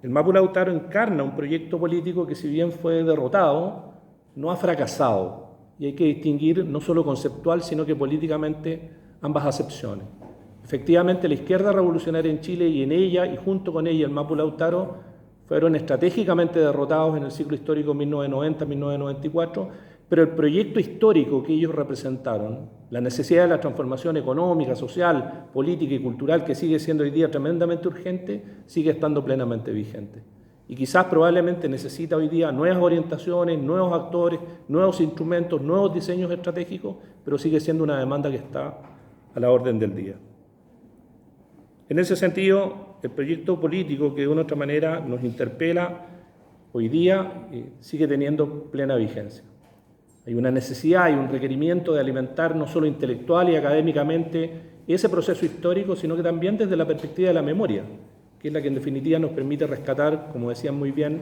S4: el Mapo Lautaro encarna un proyecto político que, si bien fue derrotado, no ha fracasado. Y hay que distinguir no solo conceptual, sino que políticamente ambas acepciones. Efectivamente, la izquierda revolucionaria en Chile y en ella, y junto con ella el Mapo Lautaro, fueron estratégicamente derrotados en el ciclo histórico 1990-1994, pero el proyecto histórico que ellos representaron, la necesidad de la transformación económica, social, política y cultural que sigue siendo hoy día tremendamente urgente, sigue estando plenamente vigente. Y quizás probablemente necesita hoy día nuevas orientaciones, nuevos actores, nuevos instrumentos, nuevos diseños estratégicos, pero sigue siendo una demanda que está a la orden del día. En ese sentido, el proyecto político que de una u otra manera nos interpela hoy día sigue teniendo plena vigencia. Hay una necesidad y un requerimiento de alimentar no solo intelectual y académicamente ese proceso histórico, sino que también desde la perspectiva de la memoria, que es la que en definitiva nos permite rescatar, como decían muy bien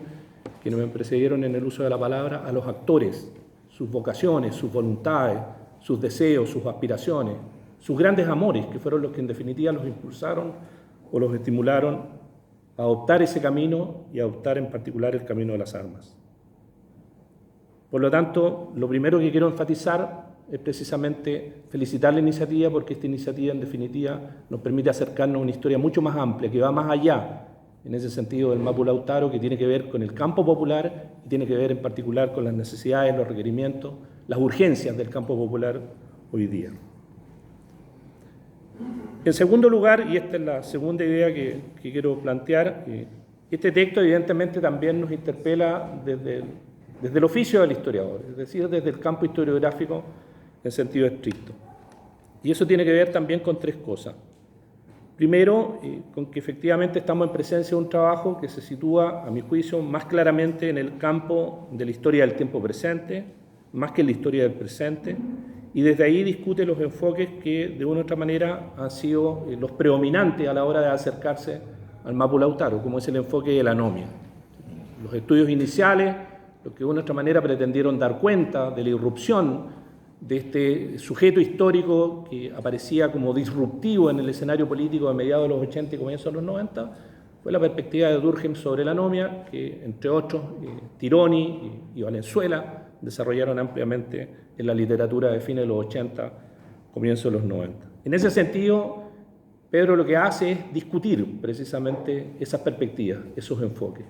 S4: quienes me precedieron en el uso de la palabra, a los actores, sus vocaciones, sus voluntades, sus deseos, sus aspiraciones, sus grandes amores, que fueron los que en definitiva los impulsaron o los estimularon a adoptar ese camino y a adoptar en particular el camino de las armas. Por lo tanto, lo primero que quiero enfatizar es precisamente felicitar la iniciativa, porque esta iniciativa en definitiva nos permite acercarnos a una historia mucho más amplia, que va más allá, en ese sentido, del Mapo Lautaro, que tiene que ver con el campo popular y tiene que ver en particular con las necesidades, los requerimientos, las urgencias del campo popular hoy día. En segundo lugar, y esta es la segunda idea que quiero plantear, este texto evidentemente también nos interpela desde el oficio del historiador, es decir, desde el campo historiográfico en sentido estricto. Y eso tiene que ver también con tres cosas. Primero, con que efectivamente estamos en presencia de un trabajo que se sitúa, a mi juicio, más claramente en el campo de la historia del tiempo presente, más que en la historia del presente, y desde ahí discute los enfoques que de una u otra manera han sido los predominantes a la hora de acercarse al Mapo Lautaro, como es el enfoque de la anomia. Los estudios iniciales, los que de una u otra manera pretendieron dar cuenta de la irrupción de este sujeto histórico que aparecía como disruptivo en el escenario político a mediados de los 80 y comienzos de los 90, fue la perspectiva de Durkheim sobre la anomia, que entre otros Tironi y Valenzuela desarrollaron ampliamente en la literatura de fines de los 80, comienzos de los 90. En ese sentido, Pedro lo que hace es discutir precisamente esas perspectivas, esos enfoques.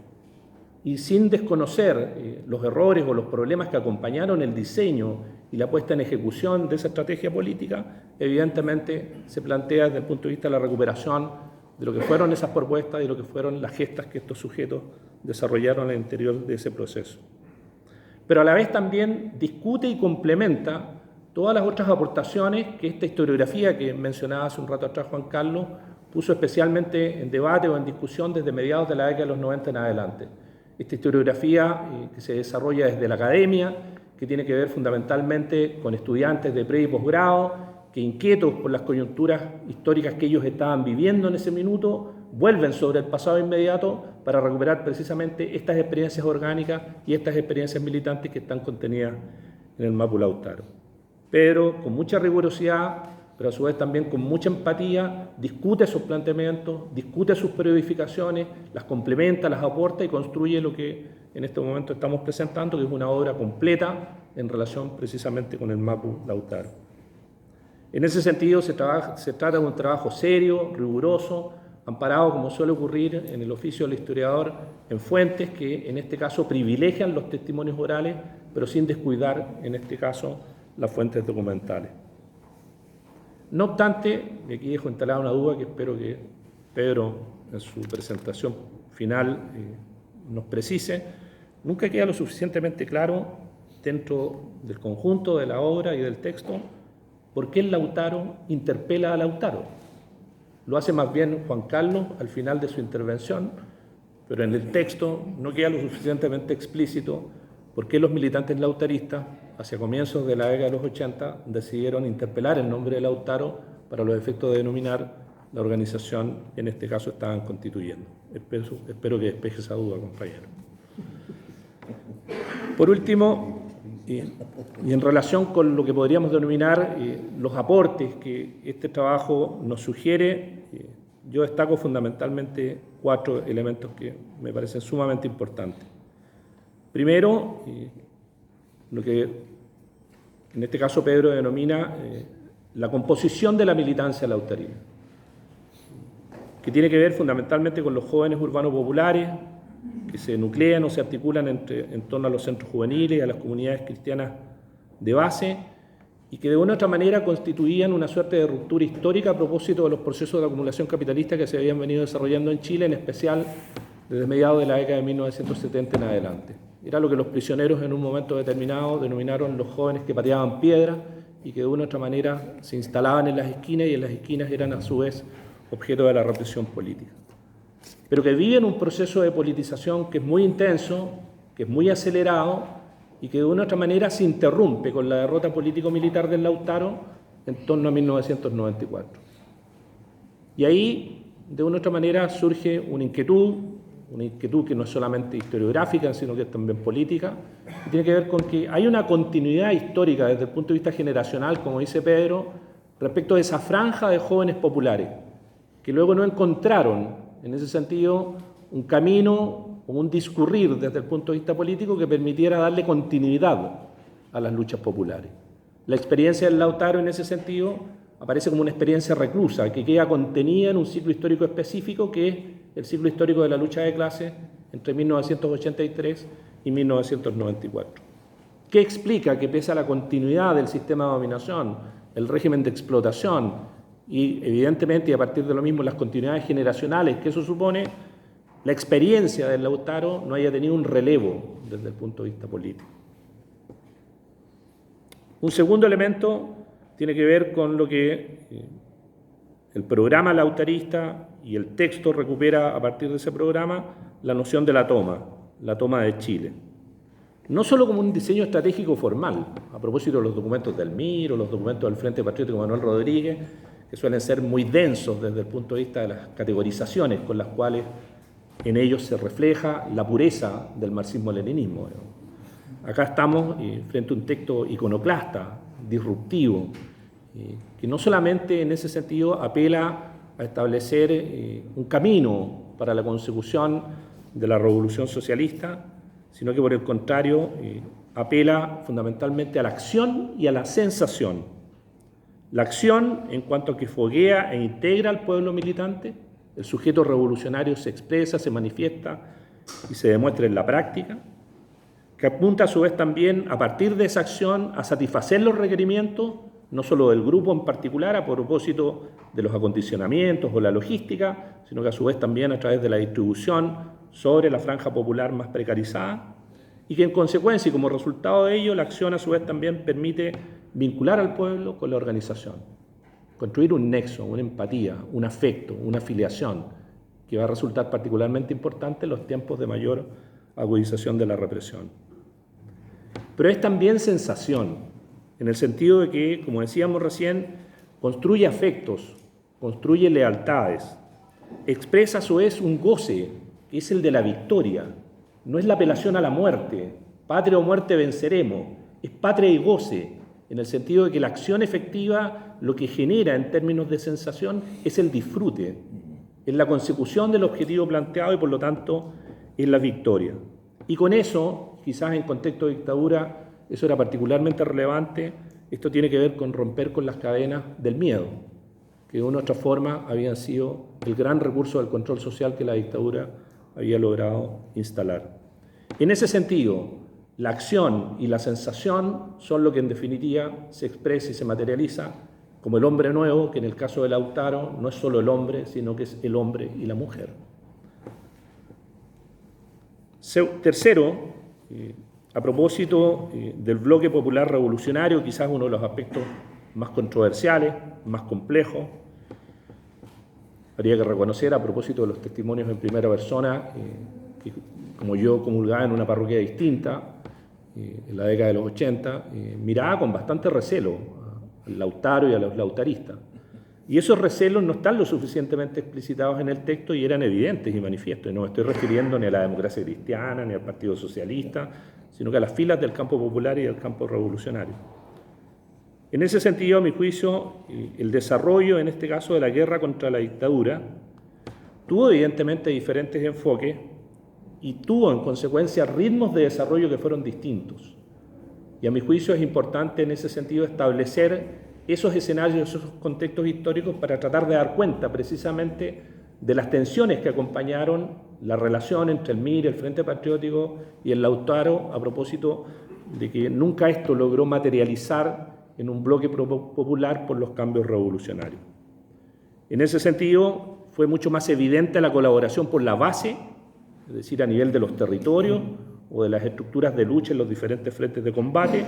S4: Y sin desconocer los errores o los problemas que acompañaron el diseño y la puesta en ejecución de esa estrategia política, evidentemente se plantea desde el punto de vista de la recuperación de lo que fueron esas propuestas y de lo que fueron las gestas que estos sujetos desarrollaron al interior de ese proceso. Pero a la vez también discute y complementa todas las otras aportaciones que esta historiografía que mencionaba hace un rato atrás Juan Carlos puso especialmente en debate o en discusión desde mediados de la década de los 90 en adelante. Esta historiografía que se desarrolla desde la academia, que tiene que ver fundamentalmente con estudiantes de pre y posgrado que, inquietos por las coyunturas históricas que ellos estaban viviendo en ese minuto, vuelven sobre el pasado inmediato para recuperar precisamente estas experiencias orgánicas y estas experiencias militantes que están contenidas en el Mapu Lautaro. Pedro, con mucha rigurosidad, pero a su vez también con mucha empatía, discute sus planteamientos, discute sus periodificaciones, las complementa, las aporta y construye lo que en este momento estamos presentando, que es una obra completa en relación precisamente con el Mapu Lautaro. En ese sentido se trata de un trabajo serio, riguroso, amparado, como suele ocurrir en el oficio del historiador, en fuentes que en este caso privilegian los testimonios orales, pero sin descuidar en este caso las fuentes documentales. No obstante, y aquí dejo instalada una duda que espero que Pedro en su presentación final nos precise, nunca queda lo suficientemente claro dentro del conjunto de la obra y del texto por qué el Lautaro interpela a Lautaro. Lo hace más bien Juan Carlos al final de su intervención, pero en el texto no queda lo suficientemente explícito por qué los militantes lautaristas, hacia comienzos de la década de los 80, decidieron interpelar el nombre de Lautaro para los efectos de denominar la organización que en este caso estaban constituyendo. Espero que despeje esa duda, compañero. Por último, y en relación con lo que podríamos denominar los aportes que este trabajo nos sugiere, yo destaco fundamentalmente 4 elementos que me parecen sumamente importantes. Primero, lo que en este caso Pedro denomina la composición de la militancia lautarina, que tiene que ver fundamentalmente con los jóvenes urbanos populares, que se nuclean o se articulan en torno a los centros juveniles y a las comunidades cristianas de base, y que de una u otra manera constituían una suerte de ruptura histórica a propósito de los procesos de acumulación capitalista que se habían venido desarrollando en Chile, en especial desde mediados de la década de 1970 en adelante. Era lo que los prisioneros en un momento determinado denominaron los jóvenes que pateaban piedra y que de una u otra manera se instalaban en las esquinas y en las esquinas eran a su vez objeto de la represión política. Pero que viven un proceso de politización que es muy intenso, que es muy acelerado y que de una u otra manera se interrumpe con la derrota político-militar del Lautaro en torno a 1994. Y ahí, de una u otra manera, surge una inquietud que no es solamente historiográfica, sino que es también política, y tiene que ver con que hay una continuidad histórica desde el punto de vista generacional, como dice Pedro, respecto de esa franja de jóvenes populares, que luego no encontraron, en ese sentido, un camino o un discurrir desde el punto de vista político que permitiera darle continuidad a las luchas populares. La experiencia del Lautaro, en ese sentido, aparece como una experiencia reclusa, que queda contenida en un ciclo histórico específico, que es el ciclo histórico de la lucha de clases entre 1983 y 1994. ¿Qué explica que pese a la continuidad del sistema de dominación, el régimen de explotación y evidentemente y a partir de lo mismo las continuidades generacionales que eso supone, la experiencia del Lautaro no haya tenido un relevo desde el punto de vista político? Un segundo elemento tiene que ver con lo que el programa lautarista y el texto recupera a partir de ese programa, la noción de la toma de Chile. No solo como un diseño estratégico formal, a propósito de los documentos del MIR o los documentos del Frente Patriótico Manuel Rodríguez, que suelen ser muy densos desde el punto de vista de las categorizaciones con las cuales en ellos se refleja la pureza del marxismo-leninismo. Acá estamos frente a un texto iconoclasta, disruptivo, que no solamente en ese sentido apela a establecer un camino para la consecución de la revolución socialista, sino que por el contrario apela fundamentalmente a la acción y a la sensación. La acción en cuanto a que foguea e integra al pueblo militante, el sujeto revolucionario se expresa, se manifiesta y se demuestra en la práctica, que apunta a su vez también a partir de esa acción a satisfacer los requerimientos, no solo del grupo en particular a propósito de los acondicionamientos o la logística, sino que a su vez también a través de la distribución sobre la franja popular más precarizada, y que en consecuencia y como resultado de ello la acción a su vez también permite vincular al pueblo con la organización, construir un nexo, una empatía, un afecto, una afiliación, que va a resultar particularmente importante en los tiempos de mayor agudización de la represión. pero es también sensación, en el sentido de que, como decíamos recién, construye afectos, construye lealtades, expresa a su vez un goce, que es el de la victoria, no es la apelación a la muerte, patria o muerte venceremos, es patria y goce, en el sentido de que la acción efectiva lo que genera en términos de sensación es el disfrute, es la consecución del objetivo planteado y por lo tanto es la victoria. Y con eso, quizás en contexto de dictadura, eso era particularmente relevante, esto tiene que ver con romper con las cadenas del miedo, que de una u otra forma habían sido el gran recurso del control social que la dictadura había logrado instalar. En ese sentido, la acción y la sensación son lo que en definitiva se expresa y se materializa como el hombre nuevo, que en el caso de Lautaro no es solo el hombre, sino que es el hombre y la mujer. Tercero, a propósito del bloque popular revolucionario, quizás uno de los aspectos más controversiales, más complejos, habría que reconocer a propósito de los testimonios en primera persona, que como yo comulgaba en una parroquia distinta, en la década de los 80, miraba con bastante recelo al Lautaro y a los lautaristas. Y esos recelos no están lo suficientemente explicitados en el texto y eran evidentes y manifiestos. Y no me estoy refiriendo ni a la democracia cristiana, ni al Partido Socialista, sino que a las filas del campo popular y del campo revolucionario. En ese sentido, a mi juicio, el desarrollo, en este caso, de la guerra contra la dictadura, tuvo evidentemente diferentes enfoques y tuvo, en consecuencia, ritmos de desarrollo que fueron distintos. Y a mi juicio es importante, en ese sentido, establecer esos escenarios, esos contextos históricos para tratar de dar cuenta precisamente de las tensiones que acompañaron la relación entre el MIR, el Frente Patriótico y el Lautaro, a propósito de que nunca esto logró materializar en un bloque popular por los cambios revolucionarios. En ese sentido, fue mucho más evidente la colaboración por la base, es decir, a nivel de los territorios o de las estructuras de lucha en los diferentes frentes de combate,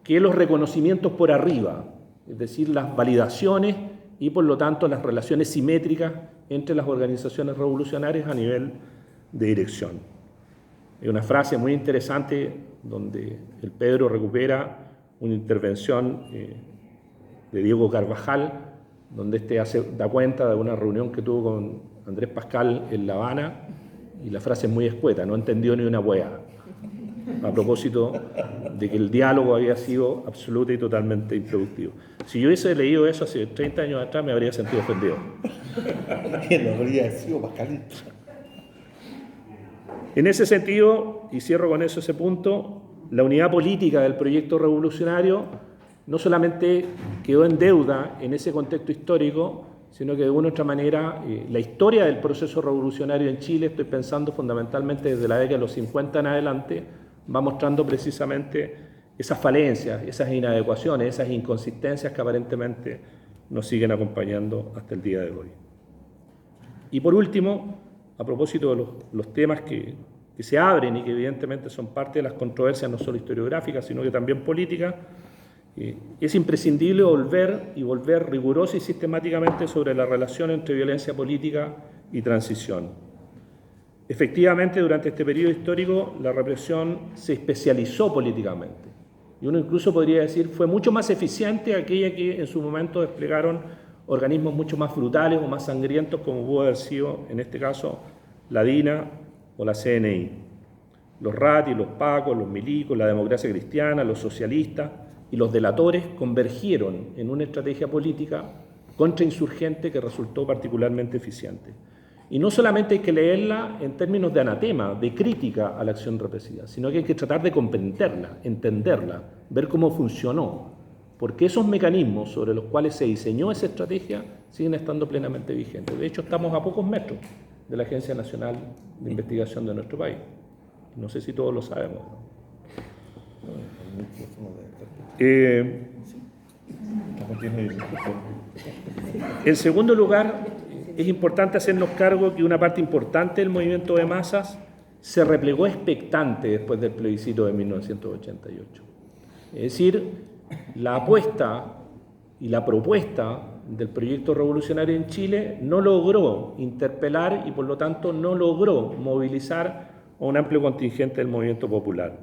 S4: que los reconocimientos por arriba, es decir, las validaciones y por lo tanto las relaciones simétricas entre las organizaciones revolucionarias a nivel de dirección. Hay una frase muy interesante donde el Pedro recupera una intervención de Diego Carvajal, donde da cuenta de una reunión que tuvo con Andrés Pascal en La Habana, y la frase es muy escueta: no entendió ni una hueá, a propósito de que el diálogo había sido absoluto y totalmente improductivo. Si yo hubiese leído eso hace 30 años atrás, me habría sentido ofendido.
S3: No habría sido pascalista.
S4: En ese sentido, y cierro con eso ese punto, la unidad política del proyecto revolucionario no solamente quedó en deuda en ese contexto histórico, sino que de una u otra manera la historia del proceso revolucionario en Chile, estoy pensando fundamentalmente desde la década de los 50 en adelante, va mostrando precisamente esas falencias, esas inadecuaciones, esas inconsistencias que aparentemente nos siguen acompañando hasta el día de hoy. Y por último, a propósito de los temas que se abren y que evidentemente son parte de las controversias no solo historiográficas, sino que también políticas, es imprescindible volver rigurosa y sistemáticamente sobre la relación entre violencia política y transición. Efectivamente, durante este periodo histórico, la represión se especializó políticamente. Y uno incluso podría decir fue mucho más eficiente aquella que en su momento desplegaron organismos mucho más brutales o más sangrientos, como pudo haber sido, en este caso, la DINA o la CNI. Los RATI, los PACO, los milicos, la democracia cristiana, los socialistas y los delatores convergieron en una estrategia política contrainsurgente que resultó particularmente eficiente. Y no solamente hay que leerla en términos de anatema, de crítica a la acción represiva, sino que hay que tratar de comprenderla, entenderla, ver cómo funcionó, porque esos mecanismos sobre los cuales se diseñó esa estrategia siguen estando plenamente vigentes. De hecho, estamos a pocos metros de la Agencia Nacional de Investigación de nuestro país. No sé si todos lo sabemos. En segundo lugar, es importante hacernos cargo que una parte importante del movimiento de masas se replegó expectante después del plebiscito de 1988. Es decir, la apuesta y la propuesta del proyecto revolucionario en Chile no logró interpelar y por lo tanto no logró movilizar a un amplio contingente del movimiento popular.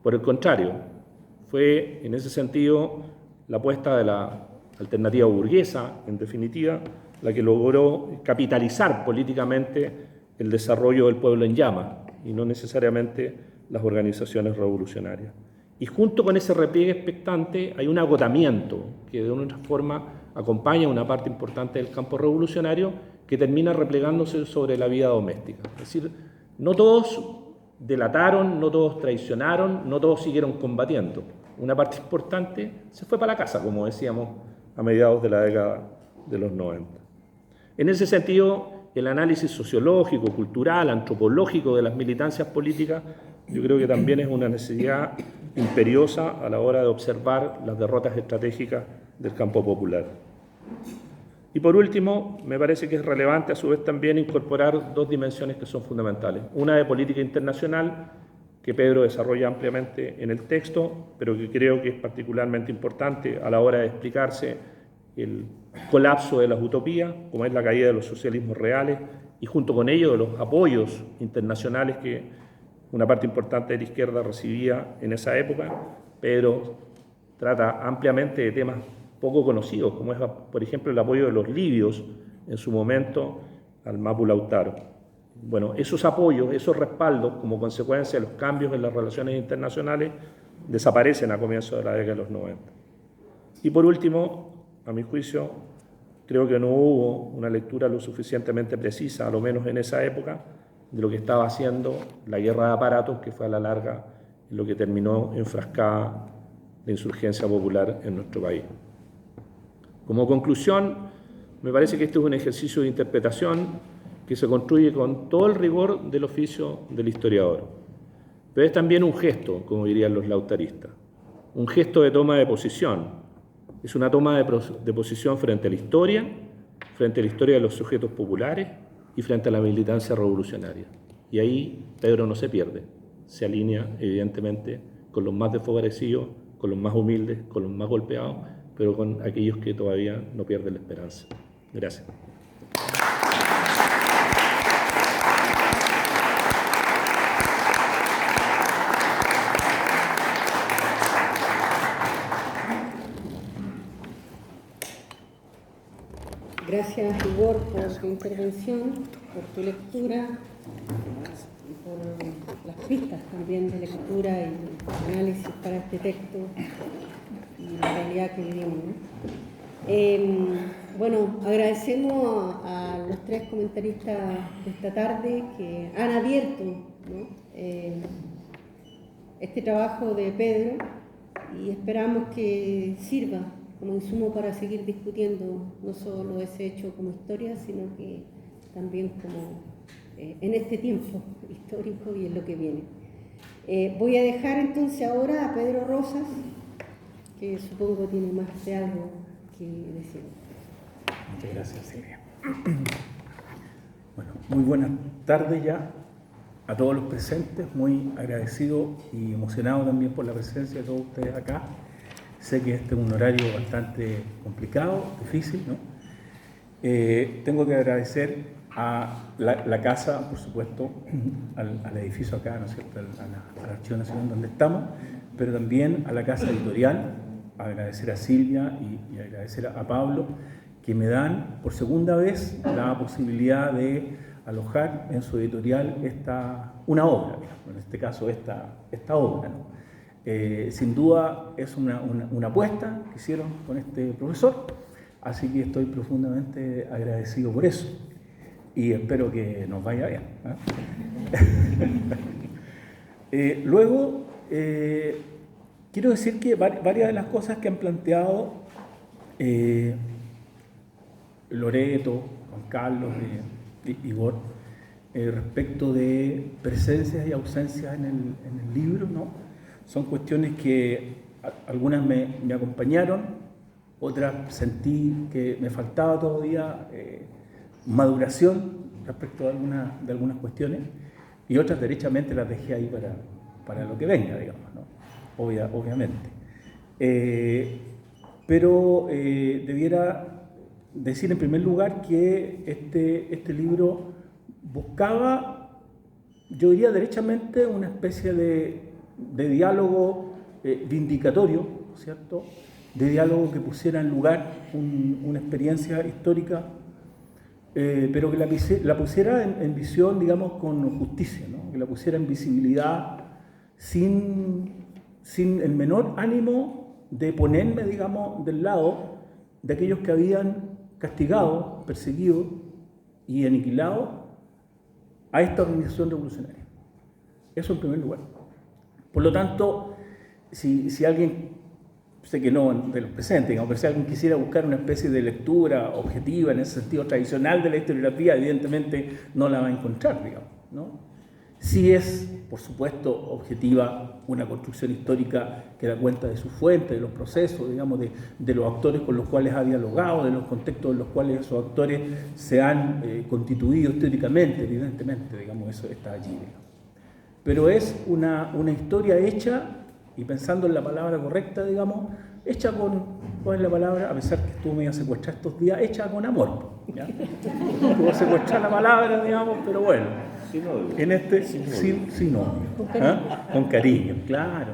S4: Por el contrario, fue en ese sentido la apuesta de la alternativa burguesa, en definitiva, la que logró capitalizar políticamente el desarrollo del pueblo en llamas y no necesariamente las organizaciones revolucionarias. Y junto con ese repliegue expectante hay un agotamiento que de una forma acompaña una parte importante del campo revolucionario que termina replegándose sobre la vida doméstica. Es decir, no todos delataron, no todos traicionaron, no todos siguieron combatiendo. Una parte importante se fue para la casa, como decíamos, a mediados de la década de los 90. En ese sentido, el análisis sociológico, cultural, antropológico de las militancias políticas, yo creo que también es una necesidad imperiosa a la hora de observar las derrotas estratégicas del campo popular. Y por último, me parece que es relevante a su vez también incorporar dos dimensiones que son fundamentales. Una de política internacional, que Pedro desarrolla ampliamente en el texto, pero que creo que es particularmente importante a la hora de explicarse el colapso de las utopías, como es la caída de los socialismos reales, y junto con ello de los apoyos internacionales que una parte importante de la izquierda recibía en esa época. Pedro trata ampliamente de temas poco conocidos, como es, por ejemplo, el apoyo de los libios en su momento al Mapu Lautaro. Bueno, esos apoyos, esos respaldos, como consecuencia de los cambios en las relaciones internacionales, desaparecen a comienzos de la década de los 90. Y por último, a mi juicio, creo que no hubo una lectura lo suficientemente precisa, a lo menos en esa época, de lo que estaba haciendo la guerra de aparatos, que fue a la larga lo que terminó enfrascada la insurgencia popular en nuestro país. Como conclusión, me parece que este es un ejercicio de interpretación que se construye con todo el rigor del oficio del historiador. Pero es también un gesto, como dirían los lautaristas, un gesto de toma de posición. Es una toma de posición frente a la historia de los sujetos populares y frente a la militancia revolucionaria. Y ahí Pedro no se pierde, se alinea evidentemente con los más desfavorecidos, con los más humildes, con los más golpeados, pero con aquellos que todavía no pierden la esperanza. Gracias.
S1: Gracias, Igor, por tu intervención, por tu lectura y por las pistas también de lectura y análisis para este texto y la realidad que vivimos, ¿no? Bueno, agradecemos a los tres comentaristas de esta tarde que han abierto, ¿no?, este trabajo de Pedro, y esperamos que sirva como insumo para seguir discutiendo no solo ese hecho como historia, sino que también como en este tiempo histórico y en lo que viene. Voy a dejar entonces ahora a Pedro Rosas, que supongo tiene más de algo que decir.
S5: Muchas gracias, Silvia. Bueno, muy buenas tardes ya a todos los presentes, muy agradecido y emocionado también por la presencia de todos ustedes acá. Sé que este es un horario bastante complicado, difícil, ¿no? Tengo que agradecer a la casa, por supuesto, al edificio acá, ¿no es cierto?, al Archivo Nacional donde estamos, pero también a la casa editorial, agradecer a Silvia y agradecer a Pablo, que me dan por segunda vez la posibilidad de alojar en su editorial una obra, digamos, en este caso esta obra, ¿no? Sin duda es una apuesta que hicieron con este profesor, así que estoy profundamente agradecido por eso y espero que nos vaya bien, ¿eh? Luego, quiero decir que varias de las cosas que han planteado Loreto, Juan Carlos y Igor respecto de presencias y ausencias en el libro, ¿no?, son cuestiones que algunas me acompañaron, otras sentí que me faltaba todavía maduración respecto de algunas cuestiones, y otras derechamente las dejé ahí para lo que venga, digamos, ¿no? Obviamente. Pero debiera decir en primer lugar que este libro buscaba, yo diría derechamente, una especie de de diálogo vindicatorio, ¿no es cierto?, de diálogo que pusiera en lugar una experiencia histórica, pero que la pusiera en visión, digamos, con justicia, ¿no?, que la pusiera en visibilidad sin el menor ánimo de ponerme, digamos, del lado de aquellos que habían castigado, perseguido y aniquilado a esta organización revolucionaria. Eso en primer lugar. Por lo tanto, si alguien, sé que no de los presentes, digamos, pero si alguien quisiera buscar una especie de lectura objetiva en ese sentido tradicional de la historiografía, evidentemente no la va a encontrar, digamos, ¿no? Sí es, por supuesto, objetiva una construcción histórica que da cuenta de sus fuentes, de los procesos, digamos, de los actores con los cuales ha dialogado, de los contextos en los cuales esos actores se han constituido históricamente, evidentemente, digamos, eso está allí, digamos. Pero es una historia hecha, y pensando en la palabra correcta, digamos, hecha ¿cuál es la palabra? A pesar que estuvo medio secuestrada estos días, hecha con amor, ¿ya? Puedo secuestrar la palabra, digamos, pero bueno. En este, sin odio. Con cariño, claro.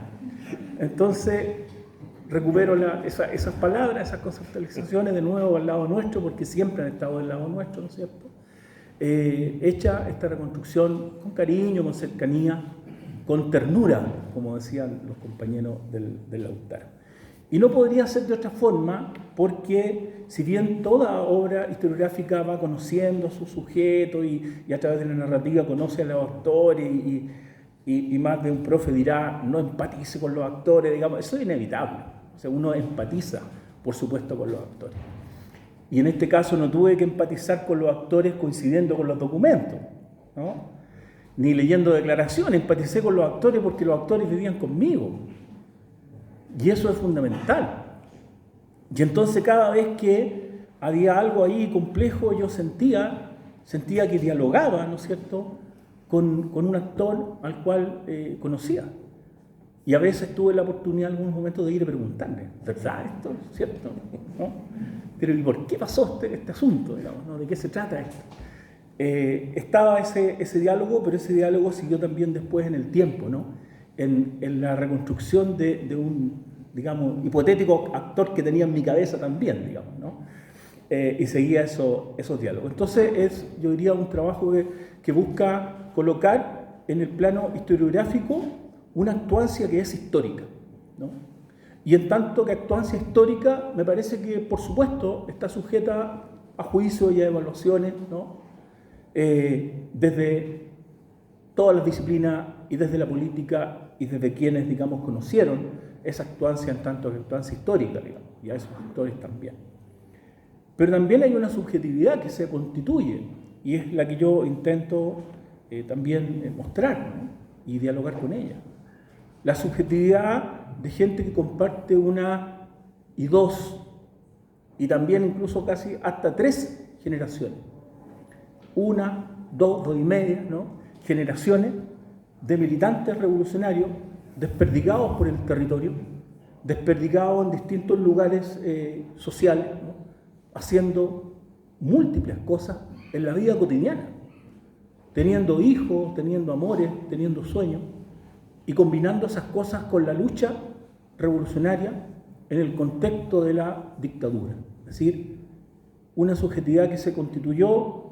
S5: Entonces, recupero esas palabras, esas conceptualizaciones de nuevo al lado nuestro, porque siempre han estado del lado nuestro, ¿no es cierto? Hecha esta reconstrucción con cariño, con cercanía, con ternura, como decían los compañeros del Lautaro. Y no podría ser de otra forma, porque si bien toda obra historiográfica va conociendo a su sujeto y a través de la narrativa conoce a los actores y más de un profe dirá no empatice con los actores, digamos, eso es inevitable. O sea, uno empatiza, por supuesto, con los actores. Y en este caso no tuve que empatizar con los actores coincidiendo con los documentos, ¿no?, ni leyendo declaraciones, empaticé con los actores porque los actores vivían conmigo. Y eso es fundamental. Y entonces cada vez que había algo ahí complejo, yo sentía que dialogaba, ¿no es cierto?, con un actor al cual conocía. Y a veces tuve la oportunidad en algunos momentos de ir a preguntarle, ¿verdad esto? ¿Cierto? ¿No? Pero ¿y por qué pasó este asunto, digamos, ¿no? ¿De qué se trata esto? Estaba ese diálogo, pero ese diálogo siguió también después en el tiempo, ¿no?, en la reconstrucción de un, digamos, hipotético actor que tenía en mi cabeza también, digamos, ¿no? Y seguía esos diálogos. Entonces yo diría, un trabajo que busca colocar en el plano historiográfico una actuancia que es histórica, ¿no? Y en tanto que actuancia histórica, me parece que, por supuesto, está sujeta a juicio y a evaluaciones, ¿no?, desde todas las disciplinas y desde la política y desde quienes, digamos, conocieron esa actuancia en tanto que actuancia histórica, digamos, y a esos actores también. Pero también hay una subjetividad que se constituye y es la que yo intento también mostrar, ¿no?, y dialogar con ella. La subjetividad de gente que comparte una y dos y también incluso casi hasta 3 generaciones. 1, 2 y media, ¿no?, generaciones de militantes revolucionarios desperdigados por el territorio, desperdigados en distintos lugares sociales, ¿no?, haciendo múltiples cosas en la vida cotidiana, teniendo hijos, teniendo amores, teniendo sueños, y combinando esas cosas con la lucha revolucionaria en el contexto de la dictadura. Es decir, una subjetividad que se constituyó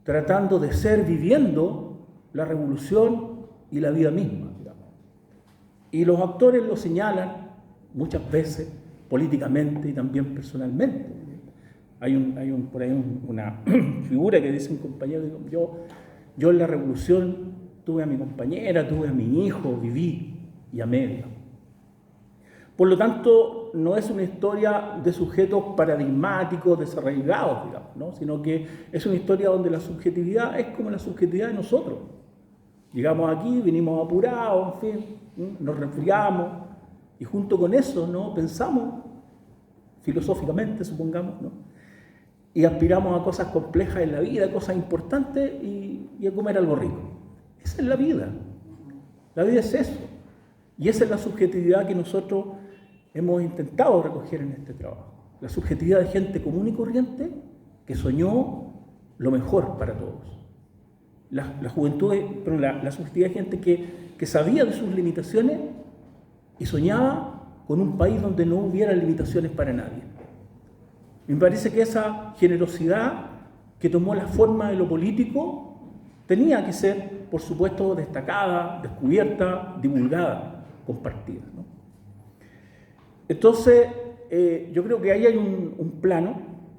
S5: tratando de ser, viviendo la revolución y la vida misma, digamos. Y los actores lo señalan muchas veces políticamente y también personalmente. Hay por ahí una figura que dice un compañero, yo en la revolución tuve a mi compañera, tuve a mi hijo, viví y amé, digamos. Por lo tanto, no es una historia de sujetos paradigmáticos, desarraigados, digamos, ¿no?, sino que es una historia donde la subjetividad es como la subjetividad de nosotros. Llegamos aquí, vinimos apurados, en fin, nos resfriamos, y junto con eso, ¿no?, pensamos filosóficamente, supongamos, ¿no?, y aspiramos a cosas complejas en la vida, cosas importantes, y a comer algo rico. Esa es la vida. La vida es eso. Y esa es la subjetividad que nosotros hemos intentado recoger en este trabajo. La subjetividad de gente común y corriente que soñó lo mejor para todos. la juventud, la subjetividad de gente que sabía de sus limitaciones y soñaba con un país donde no hubiera limitaciones para nadie. Me parece que esa generosidad que tomó la forma de lo político tenía que ser, por supuesto, destacada, descubierta, divulgada, compartida, ¿no? Entonces, yo creo que ahí hay un plano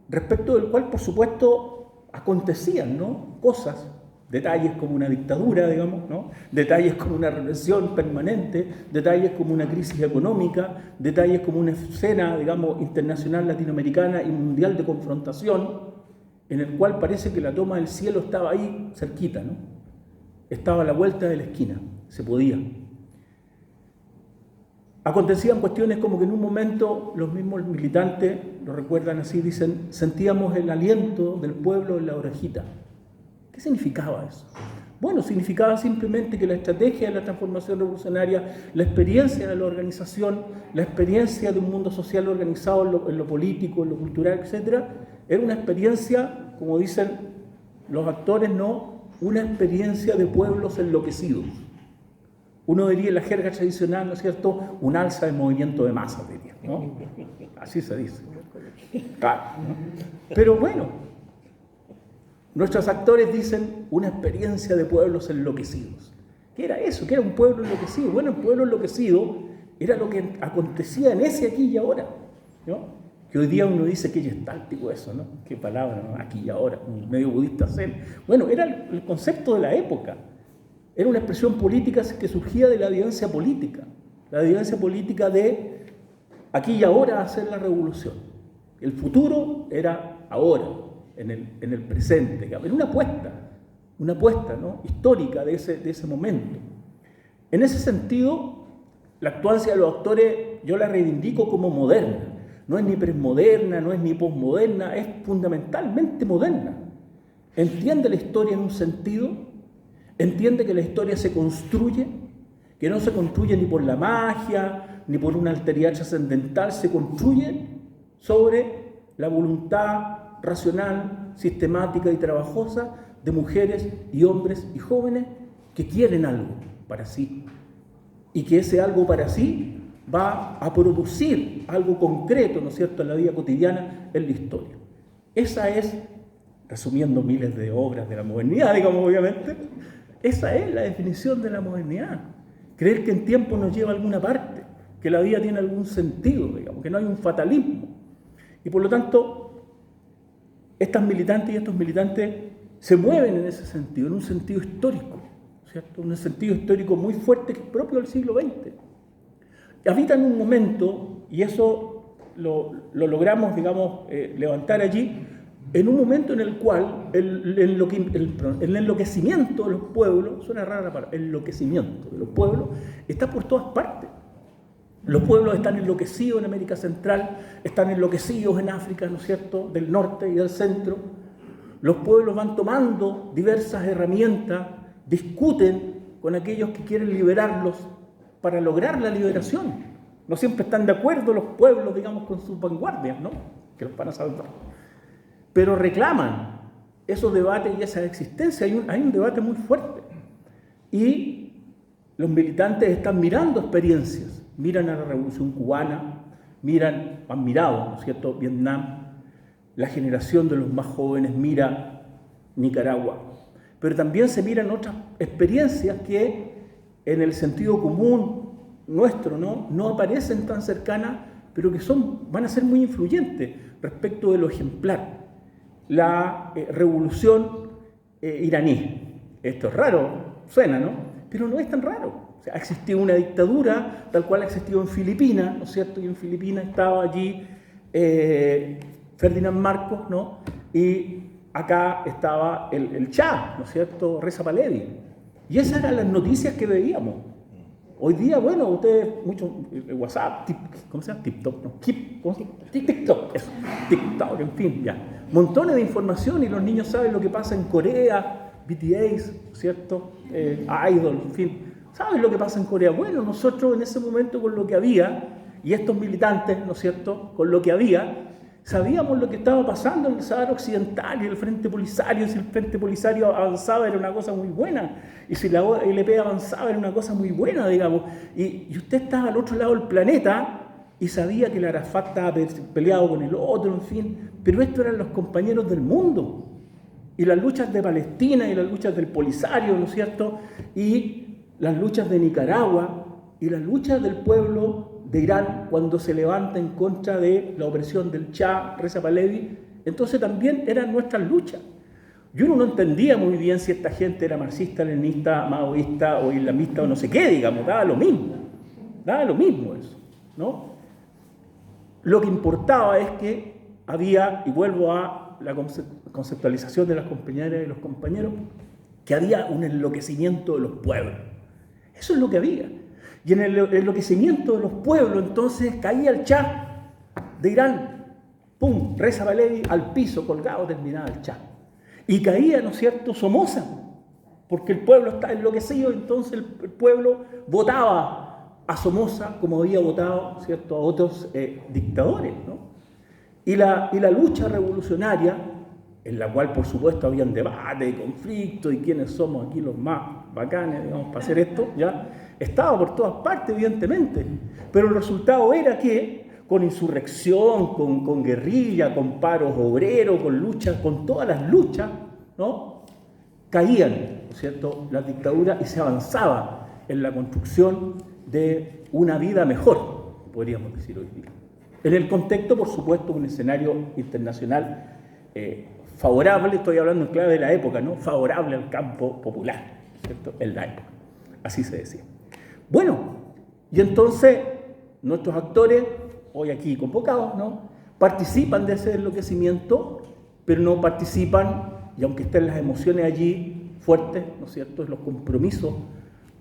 S5: respecto del cual, por supuesto, acontecían, ¿no?, cosas, detalles como una dictadura, digamos, ¿no?, detalles como una represión permanente, detalles como una crisis económica, detalles como una escena, digamos, internacional, latinoamericana y mundial de confrontación, en el cual parece que la toma del cielo estaba ahí cerquita, ¿no? Estaba a la vuelta de la esquina, se podía. Acontecían cuestiones como que en un momento los mismos militantes, lo recuerdan así, dicen, sentíamos el aliento del pueblo en la orejita. ¿Qué significaba eso? Bueno, significaba simplemente que la estrategia de la transformación revolucionaria, la experiencia de la organización, la experiencia de un mundo social organizado en lo político, en lo cultural, etc., era una experiencia, como dicen los actores, no, una experiencia de pueblos enloquecidos. Uno diría en la jerga tradicional, ¿no es cierto?, un alza de movimiento de masas, diría, ¿no? Así se dice. Claro, ¿no? Pero bueno, nuestros actores dicen una experiencia de pueblos enloquecidos. ¿Qué era eso? ¿Qué era un pueblo enloquecido? Bueno, un pueblo enloquecido era lo que acontecía en ese aquí y ahora, ¿no? Que hoy día uno dice que gestáltico eso, ¿no? Qué palabra, ¿no? Aquí y ahora, un medio budista zen. Bueno, era el concepto de la época. Era una expresión política que surgía de la vivencia política. La vivencia política de aquí y ahora hacer la revolución. El futuro era ahora, en el presente. Era una apuesta, ¿no?, histórica de ese momento. En ese sentido, la actuancia de los actores yo la reivindico como moderna. No es ni presmoderna, no es ni posmoderna, es fundamentalmente moderna. Entiende la historia en un sentido, entiende que la historia se construye, que no se construye ni por la magia, ni por una alteridad trascendental, se construye sobre la voluntad racional, sistemática y trabajosa de mujeres y hombres y jóvenes que quieren algo para sí, y que ese algo para sí va a producir algo concreto, ¿no es cierto?, en la vida cotidiana, en la historia. Esa es, resumiendo miles de obras de la modernidad, digamos, obviamente, esa es la definición de la modernidad. Creer que en tiempo nos lleva a alguna parte, que la vida tiene algún sentido, digamos, que no hay un fatalismo. Y por lo tanto, estas militantes y estos militantes se mueven en ese sentido, en un sentido histórico, ¿cierto?, un sentido histórico muy fuerte que es propio del siglo XX. Habitan un momento, y eso lo logramos, digamos, levantar allí, en un momento en el cual el enloquecimiento de los pueblos, suena rara la palabra, el enloquecimiento de los pueblos está por todas partes. Los pueblos están enloquecidos en América Central, están enloquecidos en África, ¿no es cierto?, del norte y del centro. Los pueblos van tomando diversas herramientas, discuten con aquellos que quieren liberarlos para lograr la liberación. No siempre están de acuerdo los pueblos, digamos, con sus vanguardias, ¿no?, que los van a salvar. Pero reclaman esos debates y esa existencia. Hay un debate muy fuerte. Y los militantes están mirando experiencias. Miran a la Revolución Cubana, han mirado, ¿no es cierto?, Vietnam. La generación de los más jóvenes mira Nicaragua. Pero también se miran otras experiencias que en el sentido común nuestro, no aparecen tan cercanas, pero que van a ser muy influyentes respecto de lo ejemplar. La revolución iraní. Esto es raro, suena, ¿no? Pero no es tan raro. O sea, ha existido una dictadura, tal cual ha existido en Filipinas, ¿no es cierto? Y en Filipinas estaba allí Ferdinand Marcos, ¿no? Y acá estaba el Shah, ¿no es cierto?, Reza Pahlavi. Y esas eran las noticias que veíamos. Hoy día, bueno, ustedes, mucho WhatsApp, ¿cómo se llama? TikTok, ¿no? TikTok, eso, TikTok, en fin, ya. Montones de información y los niños saben lo que pasa en Corea, BTS, ¿cierto? Idol, en fin. ¿Saben lo que pasa en Corea? Bueno, nosotros en ese momento con lo que había, y estos militantes, ¿no es cierto?, con lo que había, Sabíamos lo que estaba pasando en el Sáhara Occidental y el Frente Polisario. Si el Frente Polisario avanzaba era una cosa muy buena, y si la OLP avanzaba era una cosa muy buena, digamos. Y usted estaba al otro lado del planeta y sabía que el Arafat estaba peleado con el otro, en fin, pero estos eran los compañeros del mundo. Y las luchas de Palestina y las luchas del Polisario, ¿no es cierto? Y las luchas de Nicaragua y las luchas del pueblo de Irán cuando se levanta en contra de la opresión del Shah, Reza Pahlavi, entonces también eran nuestras luchas. Y uno no entendía muy bien si esta gente era marxista, leninista, maoísta o islamista o no sé qué, digamos, daba lo mismo eso, ¿no? Lo que importaba es que había, y vuelvo a la conceptualización de las compañeras y los compañeros, que había un enloquecimiento de los pueblos. Eso es lo que había. Y en el enloquecimiento de los pueblos, entonces, caía el Shah de Irán, ¡pum!, Reza Pahlavi al piso, colgado, terminaba el Shah. Y caía, ¿no es cierto?, Somoza, porque el pueblo está enloquecido, entonces el pueblo votaba a Somoza como había votado, ¿cierto?, a otros dictadores, ¿no? Y la lucha revolucionaria, en la cual, por supuesto, habían debate y conflicto, y quiénes somos aquí los más bacanes, digamos, para hacer esto, ya estaba por todas partes, evidentemente. Pero el resultado era que, con insurrección, con guerrilla, con paros obreros, con luchas, con todas las luchas, ¿no?, caían, ¿no es cierto?, las dictaduras y se avanzaba en la construcción de una vida mejor, podríamos decir hoy día. En el contexto, por supuesto, un escenario internacional favorable, estoy hablando en clave de la época, ¿no?, favorable al campo popular, ¿cierto?, en la época. Así se decía. Bueno, y entonces nuestros actores, hoy aquí convocados, ¿no?, participan de ese enloquecimiento, pero no participan, y aunque estén las emociones allí fuertes, ¿no es cierto?, los compromisos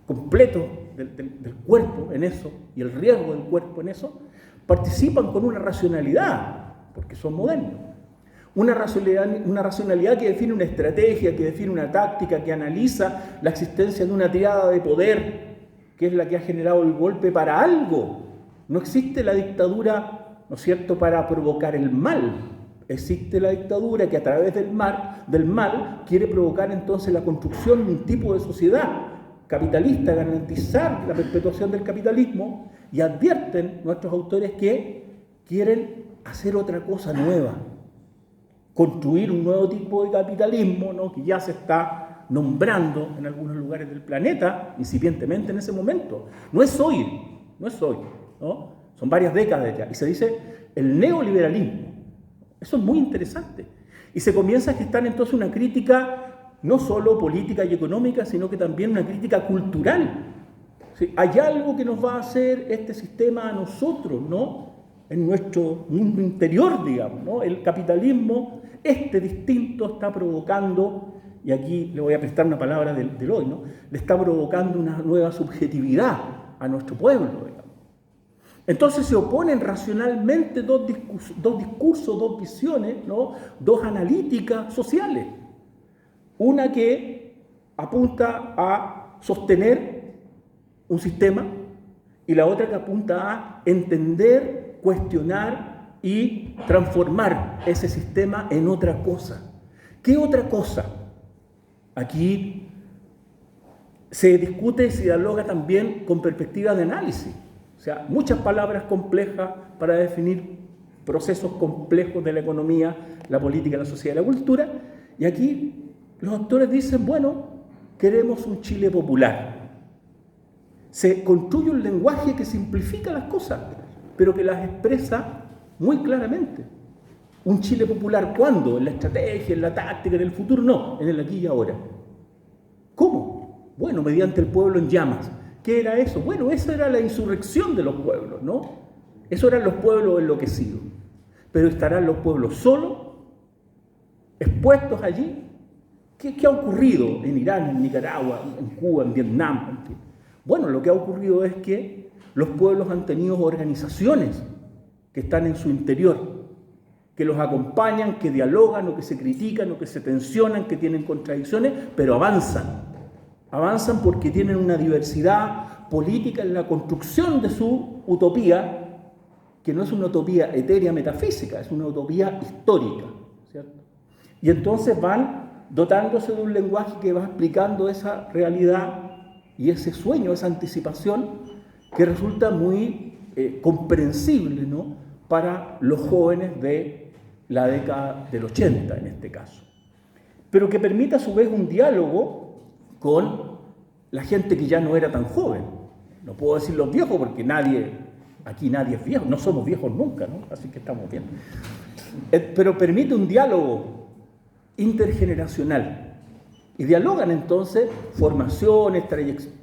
S5: completos del cuerpo en eso, y el riesgo del cuerpo en eso, participan con una racionalidad, porque son modernos. Una racionalidad que define una estrategia, que define una táctica, que analiza la existencia de una triada de poder, que es la que ha generado el golpe para algo. No existe la dictadura, ¿no es cierto?, para provocar el mal. Existe la dictadura que a través del mal quiere provocar entonces la construcción de un tipo de sociedad capitalista, garantizar la perpetuación del capitalismo, y advierten nuestros autores que quieren hacer otra cosa nueva, construir un nuevo tipo de capitalismo, ¿no?, que ya se está nombrando en algunos lugares del planeta, incipientemente en ese momento. No es hoy, ¿no? Son varias décadas ya, y se dice el neoliberalismo. Eso es muy interesante. Y se comienza a gestar entonces una crítica no solo política y económica, sino que también una crítica cultural. ¿Sí? Hay algo que nos va a hacer este sistema a nosotros, ¿no?, en nuestro mundo interior, digamos, ¿no? El capitalismo, distinto, está provocando, y aquí le voy a prestar una palabra del hoy, ¿no?, le está provocando una nueva subjetividad a nuestro pueblo, digamos. Entonces se oponen racionalmente dos discursos, dos visiones, ¿no?, dos analíticas sociales. Una que apunta a sostener un sistema y la otra que apunta a entender, cuestionar y transformar ese sistema en otra cosa. ¿Qué otra cosa? Aquí se discute y se dialoga también con perspectivas de análisis. O sea, muchas palabras complejas para definir procesos complejos de la economía, la política, la sociedad y la cultura. Y aquí los autores dicen, bueno, queremos un Chile popular. Se construye un lenguaje que simplifica las cosas, pero que las expresa muy claramente. Un Chile popular, ¿cuándo? En la estrategia, en la táctica, en el futuro, no, en el aquí y ahora. ¿Cómo? Bueno, mediante el pueblo en llamas. ¿Qué era eso? Bueno, esa era la insurrección de los pueblos, ¿no? Eso eran los pueblos enloquecidos. Pero estarán los pueblos solos, expuestos allí. ¿Qué ha ocurrido en Irán, en Nicaragua, en Cuba, en Vietnam? Bueno, lo que ha ocurrido es que los pueblos han tenido organizaciones que están en su interior, que los acompañan, que dialogan o que se critican o que se tensionan, que tienen contradicciones, pero avanzan. Avanzan porque tienen una diversidad política en la construcción de su utopía que no es una utopía etérea metafísica, es una utopía histórica, ¿cierto? Y entonces van dotándose de un lenguaje que va explicando esa realidad y ese sueño, esa anticipación, que resulta muy comprensible, ¿no?, para los jóvenes de la década del 80 en este caso, pero que permite a su vez un diálogo con la gente que ya no era tan joven. No puedo decir los viejos porque aquí nadie es viejo, no somos viejos nunca, ¿no? Así que estamos bien. Pero permite un diálogo intergeneracional y dialogan entonces formaciones,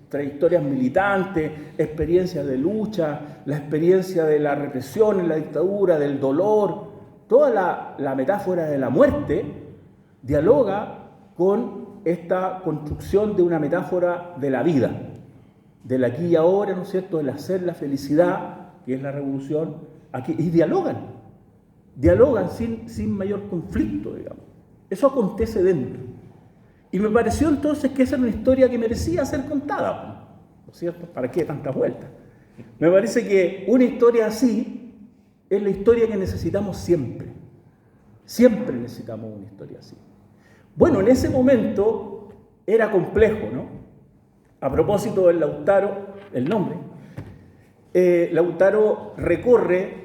S5: trayectorias militantes, experiencias de lucha, la experiencia de la represión en la dictadura, del dolor, toda la metáfora de la muerte dialoga con esta construcción de una metáfora de la vida, del aquí y ahora, ¿no es cierto?, del hacer, la felicidad, que es la revolución, aquí, y dialogan sin mayor conflicto, digamos. Eso acontece dentro. Y me pareció entonces que esa era una historia que merecía ser contada, ¿no es cierto? ¿Para qué tantas vueltas? Me parece que una historia así es la historia que necesitamos siempre. Siempre necesitamos una historia así. Bueno, en ese momento era complejo, ¿no? A propósito del Lautaro, el nombre, Lautaro recorre,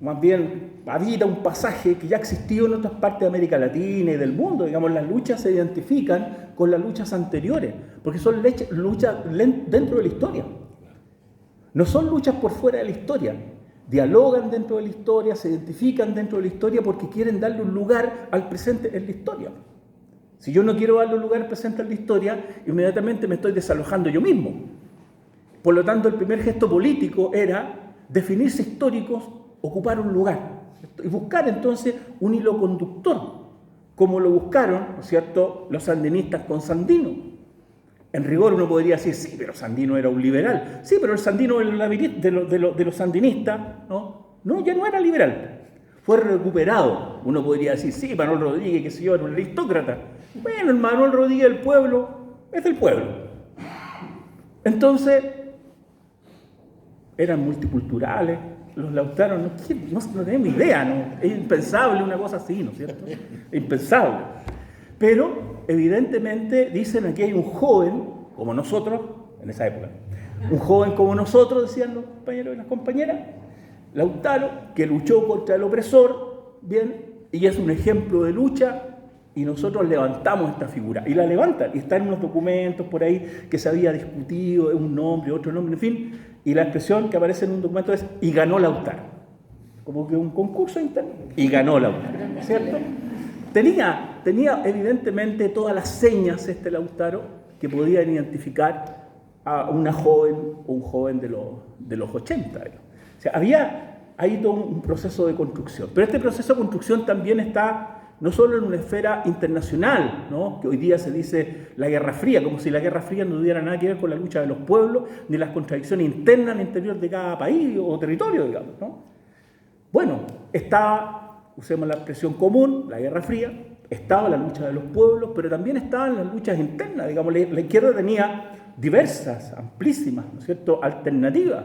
S5: más bien habita un pasaje que ya existió en otras partes de América Latina y del mundo. Digamos, las luchas se identifican con las luchas anteriores, porque son luchas dentro de la historia. No son luchas por fuera de la historia. Dialogan dentro de la historia, se identifican dentro de la historia porque quieren darle un lugar al presente en la historia. Si yo no quiero darle un lugar al presente en la historia, inmediatamente me estoy desalojando yo mismo. Por lo tanto, el primer gesto político era definirse históricos, ocupar un lugar y buscar entonces un hilo conductor, como lo buscaron, ¿no es cierto?, los sandinistas con Sandino. En rigor uno podría decir, sí, pero Sandino era un liberal. Sí, pero el Sandino de los sandinistas, no, ya no era liberal. Fue recuperado. Uno podría decir, sí, Manuel Rodríguez, que sé yo, era un aristócrata. Bueno, el Manuel Rodríguez del pueblo es del pueblo. Entonces, eran multiculturales. Los Lautaro no tenemos idea, ¿no? Es impensable una cosa así, ¿no es cierto? Es impensable. Pero, evidentemente, dicen aquí hay un joven, como nosotros, en esa época, un joven como nosotros, decían los compañeros y las compañeras, Lautaro, que luchó contra el opresor, bien, y es un ejemplo de lucha, y nosotros levantamos esta figura. Y la levantan, y está en unos documentos por ahí que se había discutido, un nombre, otro nombre, en fin, y la expresión que aparece en un documento es, y ganó Lautaro. Como que un concurso interno, y ganó Lautaro, ¿cierto? Tenía evidentemente todas las señas Lautaro que podían identificar a una joven o un joven de los 80. O sea, había ahí todo un proceso de construcción. Pero este proceso de construcción también está no solo en una esfera internacional, ¿no?, que hoy día se dice la Guerra Fría, como si la Guerra Fría no tuviera nada que ver con la lucha de los pueblos, ni las contradicciones internas al interior de cada país o territorio, digamos, ¿no? Bueno, estaba, usemos la expresión común, la Guerra Fría, estaba la lucha de los pueblos, pero también estaban las luchas internas. Digamos, la izquierda tenía diversas, amplísimas, ¿no es cierto?, alternativas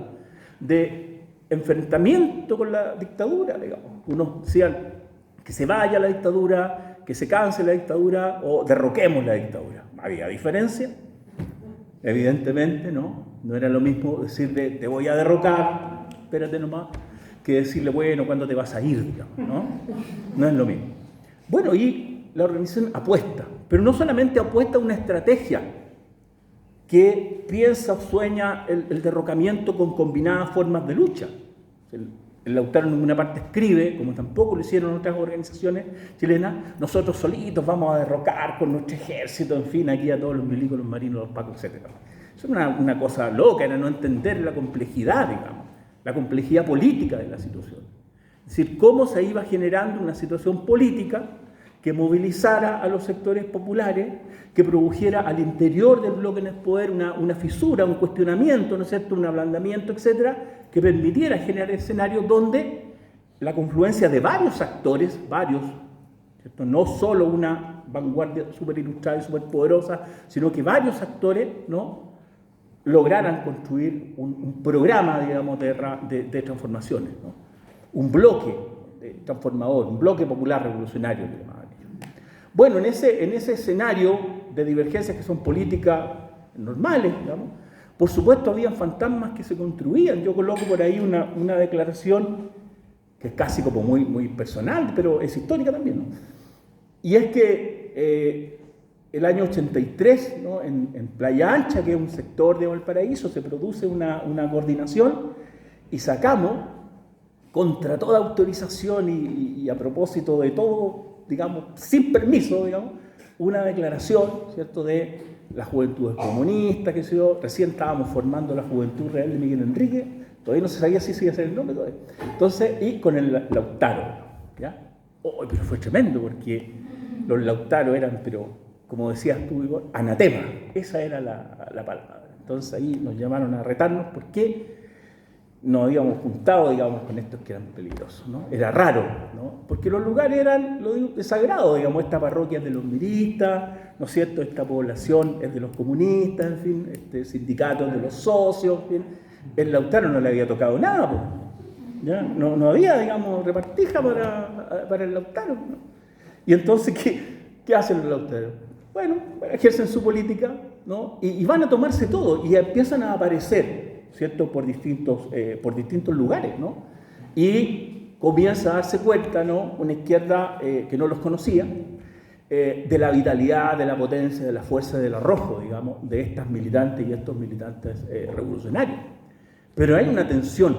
S5: de enfrentamiento con la dictadura, digamos. Unos decían que se vaya la dictadura, que se canse la dictadura o derroquemos la dictadura. ¿Había diferencia? Evidentemente, ¿no? No era lo mismo decirle, te voy a derrocar, espérate nomás, que decirle, bueno, ¿cuándo te vas a ir? Digamos, ¿no? No es lo mismo. Bueno, y la organización apuesta, pero no solamente apuesta a una estrategia que piensa o sueña el derrocamiento con combinadas formas de lucha. El Lautaro en ninguna parte escribe, como tampoco lo hicieron otras organizaciones chilenas, nosotros solitos vamos a derrocar con nuestro ejército, en fin, aquí a todos los milicos, los marinos, los pacos, etc. Eso es una cosa loca, era no entender la complejidad, digamos, la complejidad política de la situación. Es decir, cómo se iba generando una situación política que movilizara a los sectores populares, que produjera al interior del bloque en el poder una fisura, un cuestionamiento, ¿no es cierto?, un ablandamiento, etcétera, que permitiera generar escenarios donde la confluencia de varios actores, ¿cierto?, no solo una vanguardia súper ilustrada y súper poderosa, sino que varios actores, ¿no?, lograran construir un programa, digamos, de transformaciones, ¿no? un bloque transformador, un bloque popular revolucionario. Bueno, en ese escenario de divergencias que son políticas normales, digamos, por supuesto habían fantasmas que se construían. Yo coloco por ahí una declaración que es casi como muy personal, pero es histórica también, ¿no? Y es que el año 83, ¿no? en Playa Ancha, que es un sector de Valparaíso, se produce una coordinación y sacamos, contra toda autorización y a propósito de todo, digamos, sin permiso, digamos, una declaración, ¿cierto?, de las juventudes comunistas, que recién estábamos formando la Juventud Real de Miguel Enrique, todavía no se sabía si se iba a hacer el nombre todavía. Entonces, y con el Lautaro, ¿ya? Oh, pero fue tremendo, porque los Lautaro eran, pero como decías tú, Igor, anatema, esa era la palabra. Entonces ahí nos llamaron a retarnos porque nos habíamos juntado, digamos, con estos que eran peligrosos, ¿no? Era raro, ¿no? Porque los lugares eran, lo digo, desagrado, digamos, esta parroquia es de los miristas, ¿no es cierto?, esta población es de los comunistas, en fin, este sindicato es de los socios, en fin. El Lautaro no le había tocado nada, pues, ¿ya? No había, digamos, repartija para el Lautaro, ¿no? Y entonces, ¿qué hacen los Lautaros? Bueno, ejercen su política, ¿no? Y van a tomarse todo, y empiezan a aparecer, ¿cierto?, por distintos lugares, ¿no? Y comienza a darse cuenta, ¿no?, una izquierda que no los conocía, de la vitalidad, de la potencia, de la fuerza, del arrojo, digamos, de estas militantes y estos militantes revolucionarios. Pero hay una tensión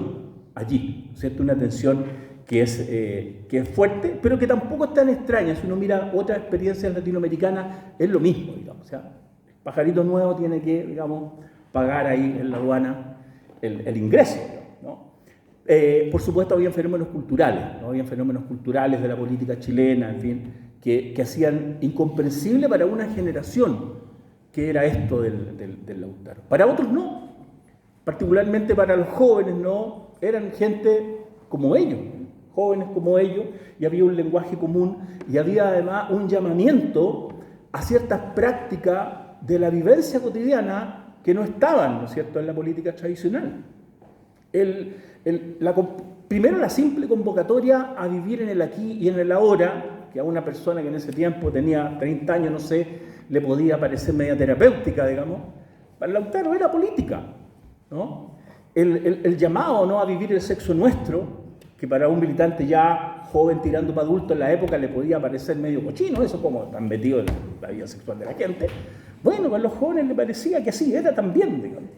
S5: allí, ¿cierto?, una tensión que es fuerte, pero que tampoco es tan extraña. Si uno mira otras experiencias latinoamericanas, es lo mismo, digamos. O sea, el pajarito nuevo tiene que, digamos, pagar ahí en la aduana el ingreso, ¿no? Por supuesto, había fenómenos culturales, ¿no? Había fenómenos culturales de la política chilena, en fin, que hacían incomprensible para una generación que era esto del Lautaro. Para otros no, particularmente para los jóvenes, no, eran gente como ellos, jóvenes como ellos, y había un lenguaje común, y había además un llamamiento a ciertas prácticas de la vivencia cotidiana que no estaban, ¿no es cierto?, en la política tradicional. Primero, la simple convocatoria a vivir en el aquí y en el ahora, que a una persona que en ese tiempo tenía 30 años, no sé, le podía parecer media terapéutica, digamos, para Lautaro era política, ¿no? El llamado, ¿no?, a vivir el sexo nuestro, que para un militante ya joven tirando para adulto en la época le podía parecer medio cochino, eso como tan metido en la vida sexual de la gente. Bueno, para los jóvenes le parecía que así era también, digamos.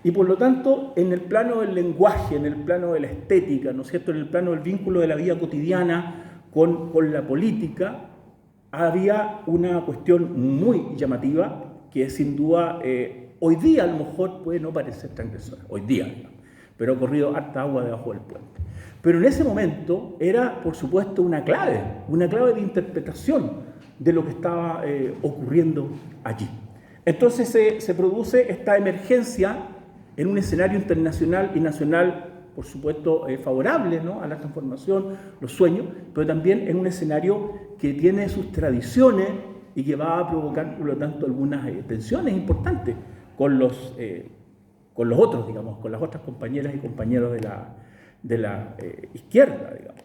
S5: Y por lo tanto, en el plano del lenguaje, en el plano de la estética, ¿no es cierto?, en el plano del vínculo de la vida cotidiana con la política, había una cuestión muy llamativa que sin duda hoy día a lo mejor puede no parecer transgresora, hoy día, digamos, pero ha corrido harta agua debajo del puente. Pero en ese momento era, por supuesto, una clave de interpretación de lo que estaba ocurriendo allí. Entonces se produce esta emergencia en un escenario internacional y nacional, por supuesto, favorable, ¿no?, a la transformación, los sueños, pero también en un escenario que tiene sus tradiciones y que va a provocar, por lo tanto, algunas tensiones importantes con los otros, digamos, con las otras compañeras y compañeros de la izquierda, digamos.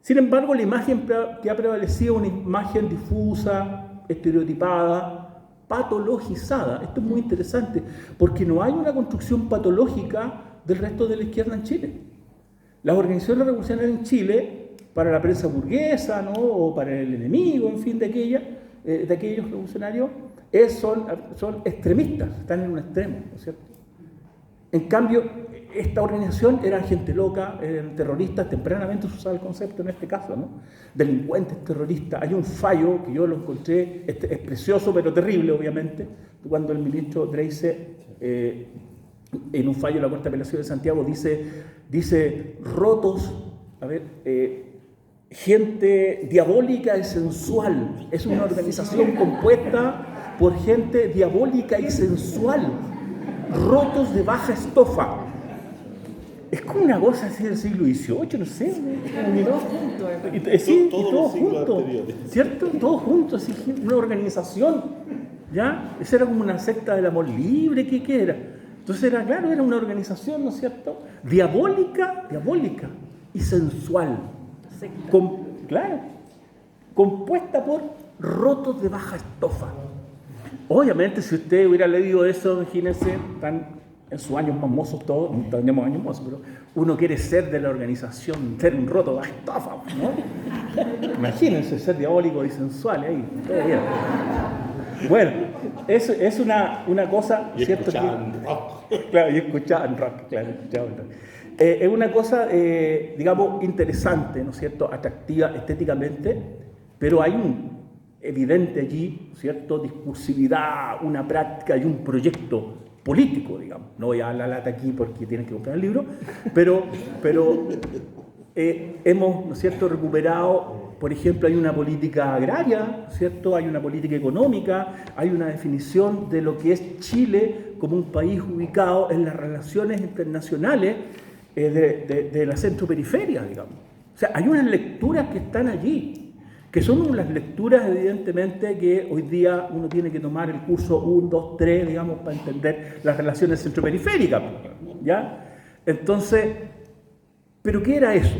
S5: Sin embargo, la imagen que ha prevalecido es una imagen difusa, estereotipada, patologizada. Esto es muy interesante, porque no hay una construcción patológica del resto de la izquierda en Chile. Las organizaciones revolucionarias en Chile, para la prensa burguesa, ¿no?, o para el enemigo, en fin, de aquellos revolucionarios, son extremistas, están en un extremo, ¿no es cierto? En cambio, esta organización era gente loca, eran terroristas, tempranamente se usaba el concepto en este caso, ¿no?, delincuentes terroristas. Hay un fallo que yo lo encontré, es precioso pero terrible, obviamente, cuando el ministro Dreise, en un fallo de la Corte de Apelación de Santiago, dice rotos, gente diabólica y sensual. Es una organización compuesta por gente diabólica y sensual, rotos de baja estofa. Es como una cosa así del siglo XVIII, no sé. Todos juntos. Sí, todos juntos, ¿cierto? Todos juntos, así, una organización, ¿ya? Esa era como una secta del amor libre, ¿qué era? Entonces era una organización, ¿no es cierto?, diabólica y sensual, claro, compuesta por rotos de baja estofa. Obviamente, si usted hubiera leído eso, imagínense, están en sus años más mozos todos, no tenemos años mozos, pero uno quiere ser de la organización, ser un roto de baja estofa, ¿no? Imagínense ser diabólico y sensual ahí, todo bien. Bueno, es una cosa,
S4: y
S5: ¿cierto?
S4: Escuchaban rock.
S5: Claro, y escuchaban rock, claro, escuchaban rock. Es una cosa, digamos, interesante, ¿no es cierto?, atractiva estéticamente, pero hay un evidente allí, ¿cierto?, discursividad, una práctica y un proyecto político, digamos. No voy a dar la lata aquí porque tienen que comprar el libro, pero hemos, ¿no es cierto?, recuperado, por ejemplo, hay una política agraria, ¿no es cierto?, hay una política económica, hay una definición de lo que es Chile como un país ubicado en las relaciones internacionales de la centro-periferia, digamos. O sea, hay unas lecturas que están allí, que son las lecturas, evidentemente, que hoy día uno tiene que tomar el curso 1, 2, 3, digamos, para entender las relaciones centroperiféricas, ¿ya? Entonces, ¿pero qué era eso?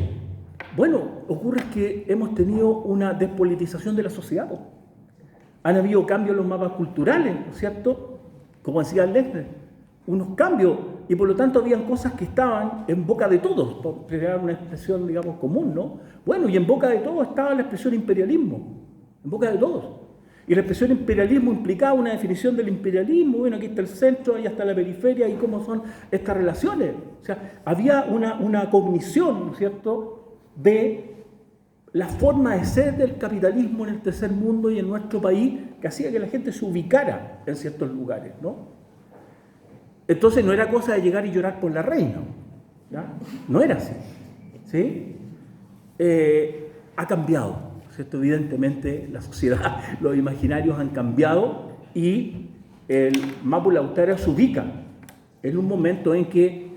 S5: Bueno, ocurre que hemos tenido una despolitización de la sociedad. Han habido cambios en los mapas culturales, ¿no es cierto? Como decía Lechner, unos cambios, y por lo tanto habían cosas que estaban en boca de todos, por crear una expresión, digamos, común, ¿no? Bueno, y en boca de todos estaba la expresión imperialismo, en boca de todos. Y la expresión imperialismo implicaba una definición del imperialismo, bueno, aquí está el centro, allá está la periferia, y cómo son estas relaciones. O sea, había una cognición, ¿no es cierto?, de la forma de ser del capitalismo en el tercer mundo y en nuestro país, que hacía que la gente se ubicara en ciertos lugares, ¿no? Entonces no era cosa de llegar y llorar por la reina, ¿ya? No era así, ¿sí? Ha cambiado, ¿cierto? Evidentemente la sociedad, los imaginarios han cambiado y el Mapu Lautaro se ubica en un momento en que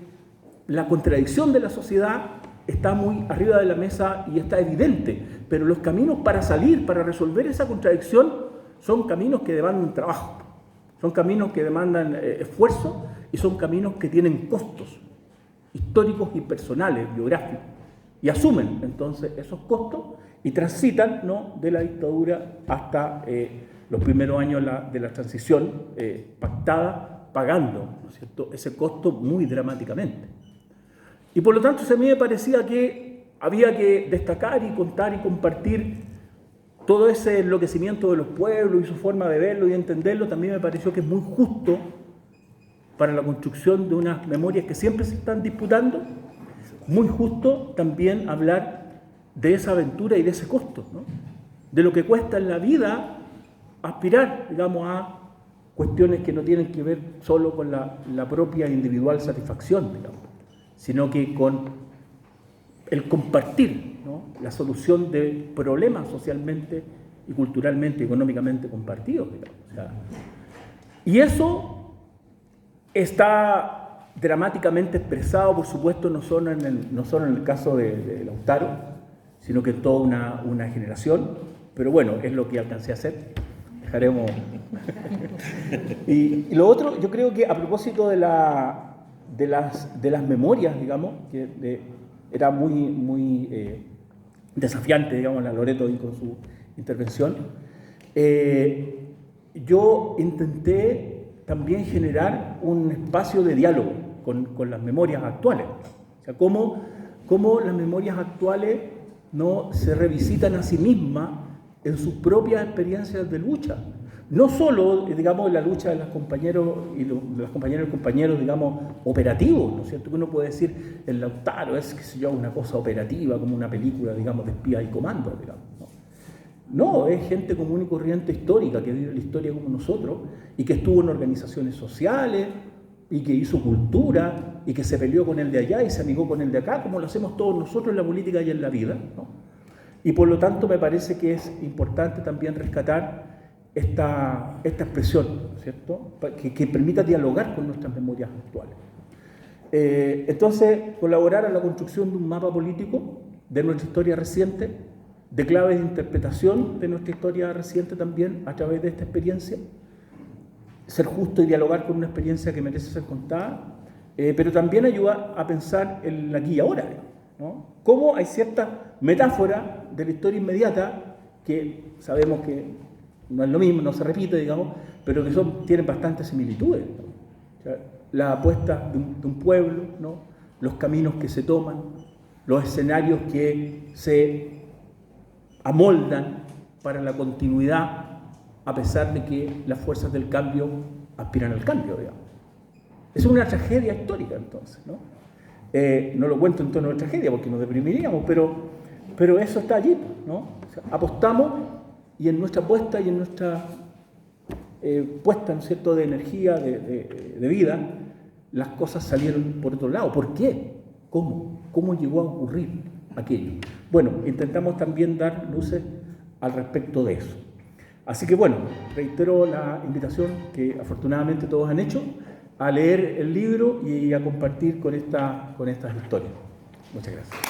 S5: la contradicción de la sociedad está muy arriba de la mesa y está evidente, pero los caminos para salir, para resolver esa contradicción, son caminos que demandan trabajo, son caminos que demandan esfuerzo y son caminos que tienen costos históricos y personales, biográficos, y asumen entonces esos costos y transitan, ¿no?, de la dictadura hasta los primeros años de la transición pactada, pagando, ¿no es cierto?, ese costo muy dramáticamente. Y por lo tanto, a mí me parecía que había que destacar y contar y compartir todo ese enloquecimiento de los pueblos y su forma de verlo y entenderlo. También me pareció que es muy justo para la construcción de unas memorias que siempre se están disputando, muy justo también hablar de esa aventura y de ese costo, ¿no?, de lo que cuesta en la vida aspirar, digamos, a cuestiones que no tienen que ver solo con la propia individual satisfacción, digamos, sino que con el compartir, ¿no?, la solución de problemas socialmente y culturalmente, económicamente compartidos, digamos. O sea, y eso está dramáticamente expresado, por supuesto, no solo en el caso de Lautaro, sino que en toda una generación, pero bueno, es lo que alcancé a hacer. Dejaremos. Y lo otro, yo creo que a propósito de las memorias, digamos, que era muy desafiante, digamos, la Loreto con su intervención, yo intenté también generar un espacio de diálogo con las memorias actuales. O sea, cómo las memorias actuales no se revisitan a sí mismas en sus propias experiencias de lucha. No solo, digamos, la lucha de los compañeros y de las compañeras y compañeros, digamos, operativos, ¿no es cierto? Que uno puede decir, el Lautaro es, qué sé yo, una cosa operativa, como una película, digamos, de espías y comandos, digamos, ¿no? No, es gente común y corriente histórica, que vive la historia como nosotros, y que estuvo en organizaciones sociales, y que hizo cultura, y que se peleó con el de allá y se amigó con el de acá, como lo hacemos todos nosotros en la política y en la vida, ¿no? Y por lo tanto me parece que es importante también rescatar esta expresión, ¿cierto?, que permita dialogar con nuestras memorias actuales. Entonces, colaborar a la construcción de un mapa político de nuestra historia reciente, de claves de interpretación de nuestra historia reciente también a través de esta experiencia, ser justo y dialogar con una experiencia que merece ser contada, pero también ayuda a pensar el aquí y ahora, ¿no? Cómo hay cierta metáfora de la historia inmediata que sabemos que no es lo mismo, no se repite, digamos, pero que tienen bastantes similitudes, ¿no? O sea, la apuesta de un pueblo, ¿no? Los caminos que se toman, los escenarios que se amoldan para la continuidad, a pesar de que las fuerzas del cambio aspiran al cambio, digamos. Es una tragedia histórica, entonces, ¿no? No lo cuento en tono de tragedia porque nos deprimiríamos, pero eso está allí, ¿no? O sea, apostamos y en nuestra apuesta y en nuestra puesta, ¿no es cierto?, de energía, de vida, las cosas salieron por otro lado. ¿Por qué? ¿Cómo? ¿Cómo llegó a ocurrir aquello? Bueno, intentamos también dar luces al respecto de eso. Así que bueno, reitero la invitación que afortunadamente todos han hecho a leer el libro y a compartir con estas historias. Muchas gracias.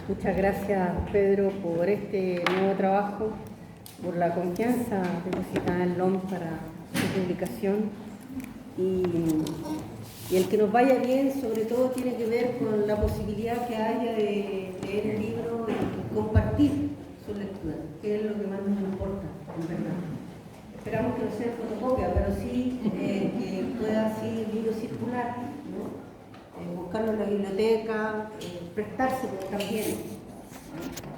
S1: Muchas gracias, Pedro, por este nuevo trabajo, por la confianza depositada en LOM para su publicación. Y el que nos vaya bien, sobre todo, tiene que ver con la posibilidad que haya de leer el libro y compartir su lectura, que es lo que más nos importa, en verdad. Esperamos que no sea fotocopia, pero sí que pueda así el libro circular, ¿no? Buscarlo en la biblioteca, prestárselo también.